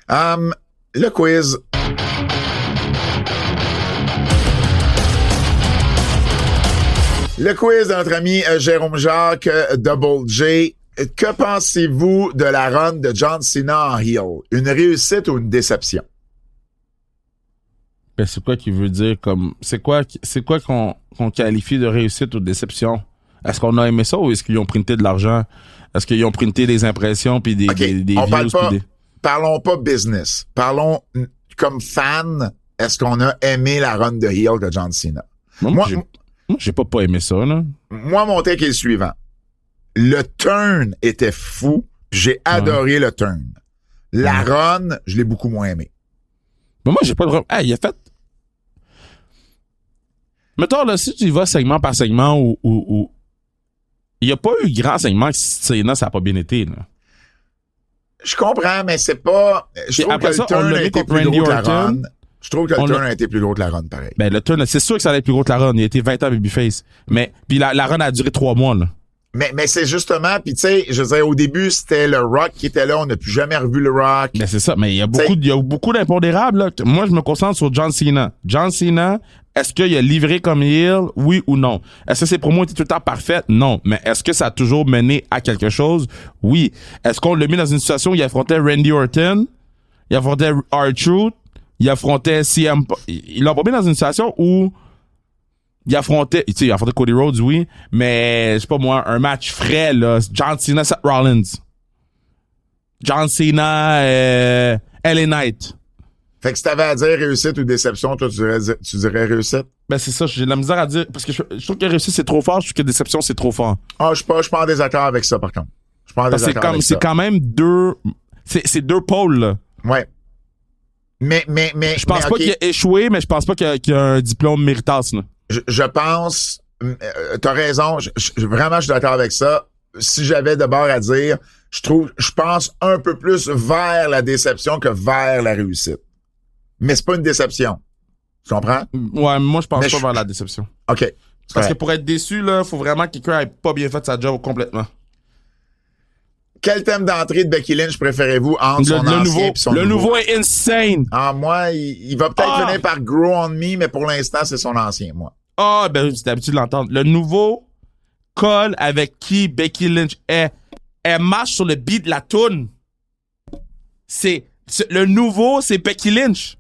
Le quiz. Le quiz de notre ami Jérôme Jacques, Double J. Que pensez-vous de la run de John Cena en heel? Une réussite ou une déception? Ben, c'est quoi qu'il veut dire comme... C'est quoi qu'on qualifie de réussite ou de déception? Est-ce qu'on a aimé ça ou est-ce qu'ils ont printé de l'argent? Est-ce qu'ils ont printé des impressions puis des on views? Parlons pas business. Parlons comme fan. Est-ce qu'on a aimé la run de heel de John Cena? Moi, j'ai pas aimé ça, là. Moi, mon take est le suivant. Le turn était fou. J'ai adoré le turn. La run, je l'ai beaucoup moins aimé. Mais moi, j'ai pas de... il a fait... Mettons, là, si tu y vas segment par segment où il n'y a pas eu grand segment que Cena, ça n'a pas bien été, là. Je comprends, mais c'est pas... Je trouve que le turn a été plus gros que la run. Je trouve que le turn a été plus gros que la run, pareil. Ben, le turn, c'est sûr que ça allait être plus gros que la run. Il a été 20 ans babyface. Mais, puis la run a duré 3 mois, là. Mais c'est justement, puis tu sais, je veux dire, au début, c'était le Rock qui était là, on n'a plus jamais revu le Rock. Mais c'est ça, mais il y a beaucoup d'impondérables, là. Moi, je me concentre sur John Cena. John Cena, est-ce qu'il a livré comme heel? Oui ou non? Est-ce que ses promos étaient tout le temps parfaites? Non. Mais est-ce que ça a toujours mené à quelque chose? Oui. Est-ce qu'on l'a mis dans une situation où il affrontait Randy Orton? Il affrontait R-Truth? Il affrontait CM... Il l'a pas mis dans une situation où il affrontait Cody Rhodes, oui, mais, je sais pas moi, un match frais, là. John Cena, Seth Rollins. John Cena, LA Knight. Fait que si t'avais à dire réussite ou déception, toi, tu dirais réussite? Ben, c'est ça, j'ai de la misère à dire, parce que je trouve que réussite, c'est trop fort, je trouve que déception, c'est trop fort. Ah, je suis pas en désaccord avec ça, par contre. Je suis pas en désaccord avec ça. C'est quand même c'est deux pôles, là. Ouais. Mais. Je pense pas qu'il a échoué, mais je pense pas qu'il y a un diplôme méritas, là. Je pense, t'as raison, vraiment, je suis d'accord avec ça. Si j'avais de bord à dire, je pense un peu plus vers la déception que vers la réussite. mais c'est pas une déception. Tu comprends? Ouais, moi, je pense Mais pas vers la déception. OK. Parce Ouais. que pour être déçu, là, faut vraiment que quelqu'un ait pas bien fait sa job complètement. Quel thème d'entrée de Becky Lynch préférez-vous entre son ancien et son le nouveau est insane. Ah, moi, il va peut-être venir par Grow On Me, mais pour l'instant, c'est son ancien, moi. Ah, ben, j'ai l'habitude de l'entendre. Le nouveau colle avec qui Becky Lynch est. Elle marche sur le beat de la toune. Le nouveau, c'est Becky Lynch.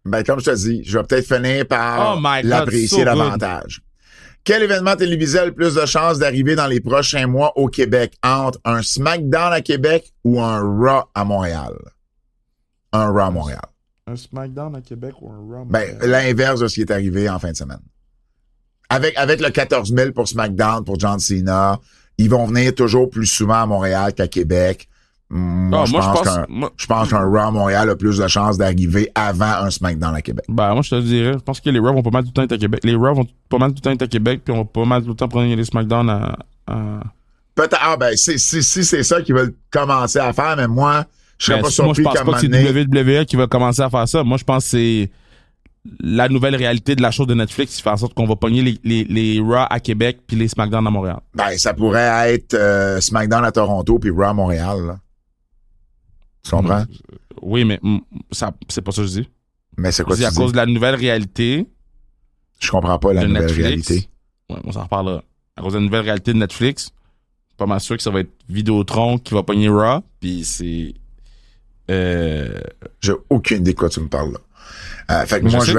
Ben, comme je te dis, je vais peut-être finir par Oh my God, l'apprécier so davantage. Quel événement télévisé a le plus de chances d'arriver dans les prochains mois au Québec entre un SmackDown à Québec ou un Raw à Montréal? Un Raw à Montréal. Un SmackDown à Québec ou un Raw? Ben, l'inverse de ce qui est arrivé en fin de semaine. Avec le 14 000 pour SmackDown, pour John Cena, ils vont venir toujours plus souvent à Montréal qu'à Québec. Moi, je pense qu'un Raw à Montréal a plus de chances d'arriver avant un SmackDown à Québec. Ben, moi, je te dirais, je pense que les Raw vont pas mal tout le temps être à Québec. Les Raw vont pas mal tout le temps être à Québec, puis on va pas mal tout le temps prendre les SmackDown à... Peut-être, si c'est ça qu'ils veulent commencer à faire, mais moi, je serais pas surpris moi, je pense pas que c'est WWE qui va commencer à faire ça. Moi, je pense que c'est la nouvelle réalité de la chose de Netflix qui fait en sorte qu'on va pogner les Raw à Québec puis les SmackDown à Montréal. Ben, ça pourrait être SmackDown à Toronto puis Raw à Montréal, là. Tu comprends? Oui, mais ça, c'est pas ça que je dis. Mais c'est quoi je dis tu à dis? cause de la nouvelle réalité. Je comprends pas la de nouvelle Netflix. réalité. Ouais, on s'en reparlera. À cause de la nouvelle réalité de Netflix, pas mal sûr que ça va être Vidéotron qui va pogner Raw, puis c'est... J'ai aucune idée de quoi tu me parles, là. Fait que moi, je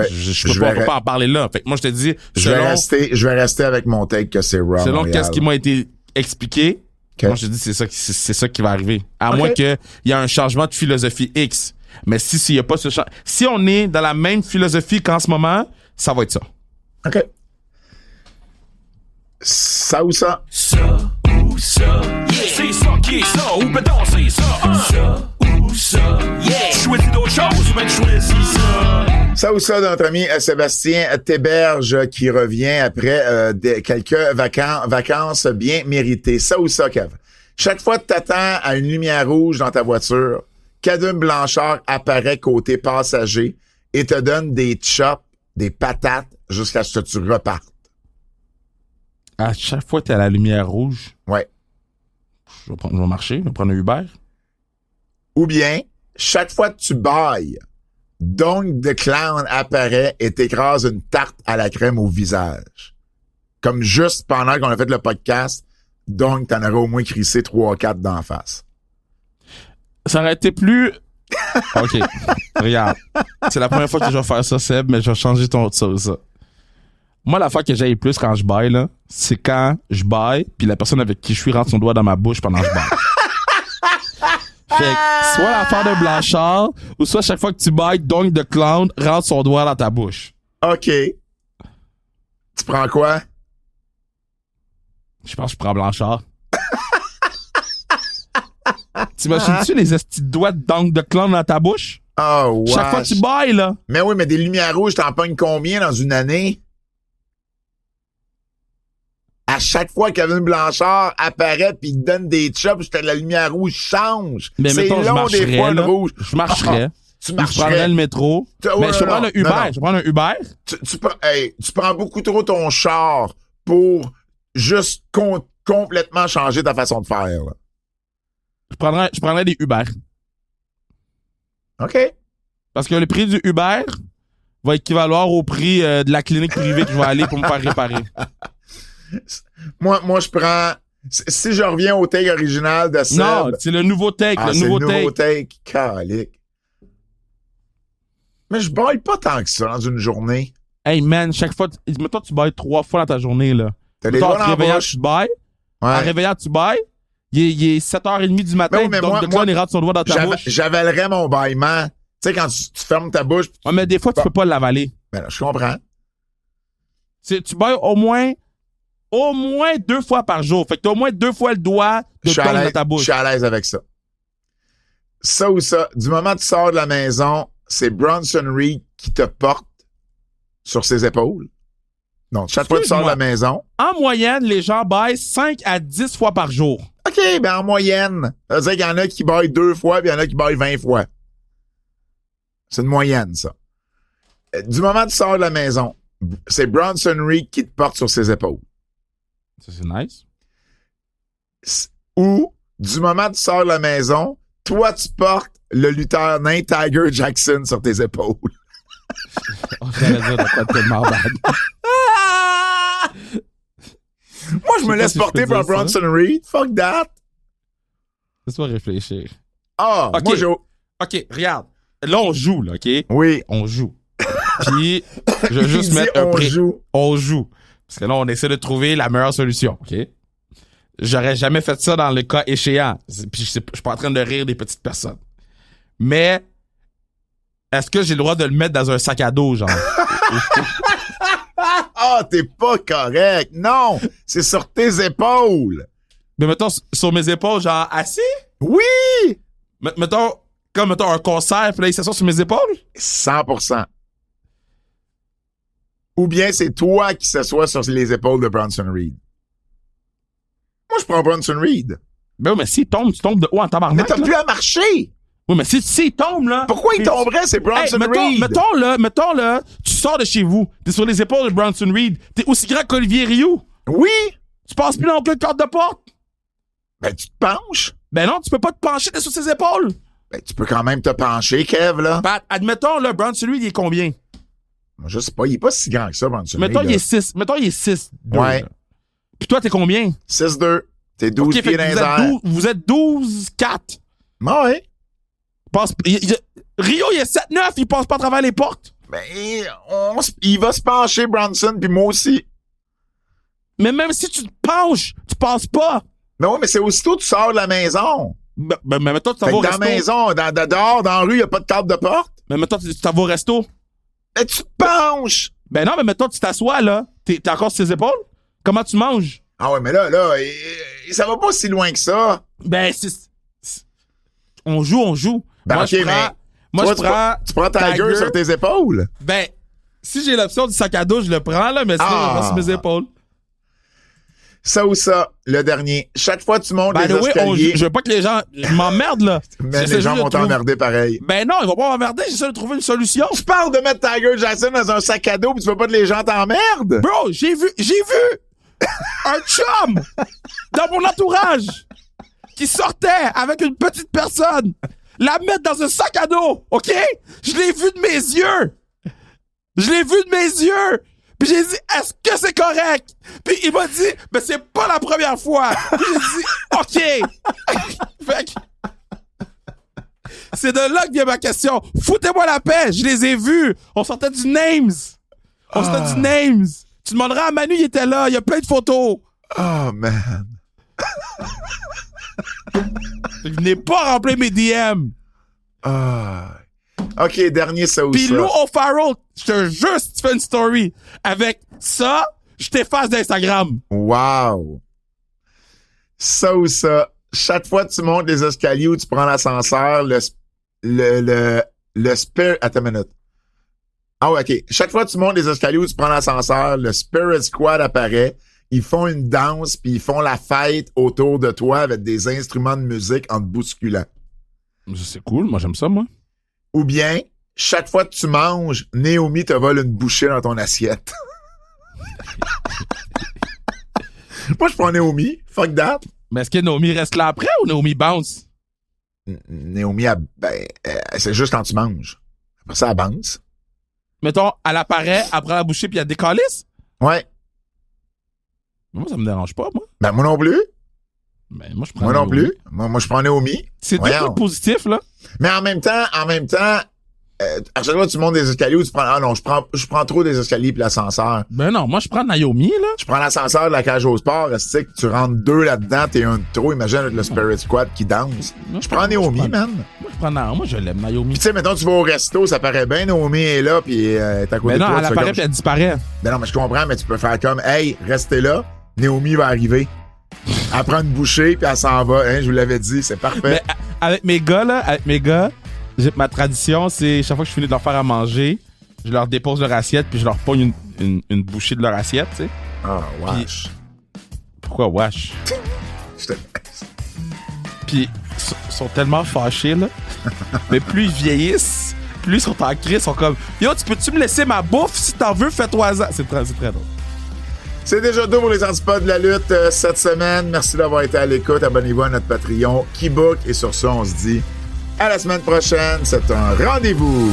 peux pas en parler là. Fait que moi, je te dis... Je vais rester avec mon take que c'est Raw selon Montréal. qu'est-ce qui m'a été expliqué, Okay. moi, je te dis c'est ça qui va arriver. À moins qu'il y ait un changement de philosophie X. Mais s'il y a pas ce changement... Si on est dans la même philosophie qu'en ce moment, ça va être ça. OK. Ça ou ça? Ça ou ça, yeah. C'est ça qui est ça, ou ben non, c'est ça, Ça ou ça, yeah. Choisis d'autres choses, ou ben choisis ça. Ça ou ça de notre ami Sébastien Théberge qui revient après quelques vacances bien méritées. Ça ou ça, Kev? Chaque fois que t'attends à une lumière rouge dans ta voiture, Kadum Blanchard apparaît côté passager et te donne des chops, des patates jusqu'à ce que tu repartes. À chaque fois que t'es à la lumière rouge, Ouais. je vais marcher, je vais prendre un Uber. Ou bien, chaque fois que tu bailles, Dong the Clown apparaît et t'écrase une tarte à la crème au visage. Comme juste pendant qu'on a fait le podcast, Dong t'en aurais au moins crissé 3-4 d'en face. Ça aurait été plus... OK. Regarde. C'est la première fois que je vais faire ça, Seb, mais je vais changer ça. Moi, la fois que j'aille plus quand je baille, là, c'est quand je baille, puis la personne avec qui je suis rentre son doigt dans ma bouche pendant que je baille. Fait que, soit l'affaire de Blanchard, ou soit chaque fois que tu bailles, Dong the Clown rentre son doigt dans ta bouche. OK. Tu prends quoi? Je pense que je prends Blanchard. T'imagines-tu les estis de doigts de Dong the Clown dans ta bouche? Oh, ouais. Chaque fois que tu bailles, là. Mais oui, mais des lumières rouges, t'en pognes combien dans une année? À chaque fois que Kevin Blanchard apparaît pis il te donne des chops, jusqu'à la lumière rouge change. Mais c'est mettons, long des fois, le rouge. Je marcherais. Tu Je marcherais. prendrais le métro. Mais je vais prendre un Uber. non. Je vais prendre un Uber. Tu prends beaucoup trop ton char pour juste complètement changer ta façon de faire. Là. Je prendrais des Uber. OK. Parce que le prix du Uber va équivaloir au prix de la clinique privée que je vais aller pour me faire réparer. Moi, je prends... Si je reviens au take original de Seb... Non, c'est le nouveau take. c'est le nouveau take. Calique. Mais je baille pas tant que ça dans une journée. Hey man, chaque fois, mettons tu bailles 3 fois dans ta journée, là. T'as les Mettons, doigts en dans te la réveillant, bouche. tu bailles. Ouais. En réveillant, tu bailles. Il est 7h30 du matin, Mais oui, mais donc moi- de quoi on rentre son doigt dans ta bouche. J'avalerais mon bâillement. Tu sais, quand tu fermes ta bouche... Ouais, mais des fois, tu peux pas l'avaler. Ben là, je comprends. Tu bailles au moins 2 fois par jour. Fait que t'as au moins 2 fois le doigt de Je suis à Dong dans l'aise- ta je bouche. suis à l'aise avec ça. Ça ou ça, du moment que tu sors de la maison, c'est Bronson Reed qui te porte sur ses épaules. Donc, chaque fois que tu sors de la maison... En moyenne, les gens baillent 5 à 10 fois par jour. OK, ben en moyenne. Ça veut dire qu'il y en a qui baillent 2 fois, puis il y en a qui baillent 20 fois. C'est une moyenne, ça. Du moment que tu sors de la maison, c'est Bronson Reed qui te porte sur ses épaules. Ça, c'est nice. Ou, du moment que tu sors de la maison, toi, tu portes le lutteur nain Tiger Jackson sur tes épaules. Oh, j'allais dire de quoi tellement bad. Moi, je me laisse si je peux porter par dire ça. Bronson Reed. Fuck that. Laisse-moi réfléchir. Ah, Ok. moi, j'ai... OK, regarde. Là, on joue, là, OK? Oui. On joue. Puis, je vais juste Il dit mettre un on joue. On joue. Parce que là, on essaie de trouver la meilleure solution, OK? J'aurais jamais fait ça dans le cas échéant. Puis, je suis pas en train de rire des petites personnes. Mais, est-ce que j'ai le droit de le mettre dans un sac à dos, genre? Ah, t'es pas correct. Non, c'est sur tes épaules. Mais mettons, sur mes épaules, genre, assis? Oui! Mettons, comme, mettons, un concert, puis là, il s'assoit sur mes épaules? 100%. Ou bien c'est toi qui s'assois sur les épaules de Bronson Reed. Moi, je prends Bronson Reed. Ben oui, mais s'il tombe, tu tombes de haut en Mais tabarnak, t'as là. plus à marcher. Oui, mais s'il tombe, là... Pourquoi il puis- tomberait, c'est Bronson Hey, Reed? mettons là, tu sors de chez vous, t'es sur les épaules de Bronson Reed, t'es aussi grand qu'Olivier Rioux, Oui! tu passes plus dans aucune corde de porte. Ben, tu te penches. Ben non, tu peux pas te pencher, t'es sur ses épaules. Ben, tu peux quand même te pencher, Kev, là. Pat, admettons, là, Bronson Reed, il est combien? Moi, je sais pas, il est pas si grand que ça, Bronson Mettons, Reed. il est 6. Mettons, il est 6. Ouais. Puis toi, t'es combien? 6'2". T'es 12 Ok, fait pieds que dans les vous êtes airs. 12 vous êtes 12-4. Ouais. Rio, il est 7-9, il passe pas à travers les portes. Ben, il va se pencher, Bronson, puis moi aussi. Mais même si tu te penches, tu passes pas. Mais oui, mais c'est aussitôt que tu sors de la maison. Mais mettons, tu t'en Fait vas au que dans la resto. maison, dehors, dans la rue, il n'y a pas de cadre de porte. Mais mettons, tu t'en vas au resto. Mais tu te penches. Ben non, mais mettons, tu t'assois, là. T'es encore sur ses épaules? Comment tu manges? Ah ouais, mais là, ça va pas si loin que ça. Ben, on joue. Ben, moi, ok, je prends... mais Moi, toi, je prends... tu prends Tiger sur tes épaules. Ben, si j'ai l'option du sac à dos, je le prends, là, mais sinon, je le prends sur mes épaules. Ça ou ça, le dernier. Chaque fois que tu montes Ben, les oui, escaliers, je veux pas que les gens... Je m'emmerde, là. mais J'essaie les gens juste de vont trouver- t'emmerder pareil. Ben non, ils vont pas m'emmerder, j'essaie de trouver une solution. Tu parles de mettre Tiger Jackson dans un sac à dos pis tu veux pas que les gens t'emmerdent? Bro, j'ai vu un chum dans mon entourage qui sortait avec une petite personne la mettre dans un sac à dos, OK? Je l'ai vu de mes yeux. Puis j'ai dit, est-ce que c'est correct? Puis il m'a dit, ben c'est pas la première fois. Puis j'ai dit, OK. Fait que c'est de là que vient ma question. Foutez-moi la paix, je les ai vus. On sortait du Names. Tu demanderas à Manu, il était là, il y a plein de photos. Oh, man. Venez pas remplir mes DM. Ah. OK, dernier ça ou Puis ça. Lou O'Farrell, je te jure, si tu fais une story avec ça, je t'efface d'Instagram. Wow. Ça ou ça. Chaque fois que tu montes les escaliers ou tu prends l'ascenseur, le spirit... Attends une minute. Ah ouais, OK. Chaque fois que tu montes les escaliers ou tu prends l'ascenseur, le Spirit Squad apparaît. Ils font une danse puis ils font la fête autour de toi avec des instruments de musique en te bousculant. C'est cool, moi j'aime ça, moi. Ou bien, chaque fois que tu manges, Naomi te vole une bouchée dans ton assiette. Moi, je prends Naomi. Fuck that. Mais est-ce que Naomi reste là après ou Naomi bounce? Naomi, c'est juste quand tu manges. Après ça, elle bounce. Mettons, elle apparaît, elle prend la bouchée puis elle décalisse? Ouais. Moi, ça me dérange pas, moi. Ben, moi non plus. Ben, moi, je prends Moi non Naomi. plus. Moi, je prends Naomi. C'est deux Voyons. trucs positifs, là. Mais en même temps, à chaque fois que tu montes des escaliers ou tu prends, ah non, je prends trop des escaliers puis l'ascenseur. Ben non, moi, je prends Naomi, là. Je prends l'ascenseur de la cage au sport, c'est que tu rentres deux là-dedans, t'es un de trop, imagine avec le Spirit Squad qui danse. Je prends Naomi, man. Moi, je prends Naomi. Moi, je l'aime, Naomi. Puis tu sais, mettons, tu vas au resto, ça paraît bien, Naomi est là, puis elle est à côté Ben non, de toi. elle tu fais apparaît comme- puis elle disparaît. Ben non, mais je comprends, mais tu peux faire comme, hey, restez là, Naomi va arriver. Elle prend une bouchée, puis elle s'en va. Hein, je vous l'avais dit, c'est parfait. Mais avec mes gars, ma tradition, c'est chaque fois que je finis de leur faire à manger, je leur dépose leur assiette puis je leur pogne une bouchée de leur assiette, tu sais. Ah, wesh. Pourquoi wesh? Je te- Puis ils sont tellement fâchés, là. Mais plus ils vieillissent, Puis lui, ils sont en crise, ils sont comme yo, tu peux-tu me laisser ma bouffe? Si t'en veux, fais-toi-en. C'est très drôle. C'est déjà tout pour les antipodes de la lutte cette semaine. Merci d'avoir été à l'écoute. Abonnez-vous à notre Patreon, Keybook. Et sur ça, on se dit à la semaine prochaine. C'est un rendez-vous.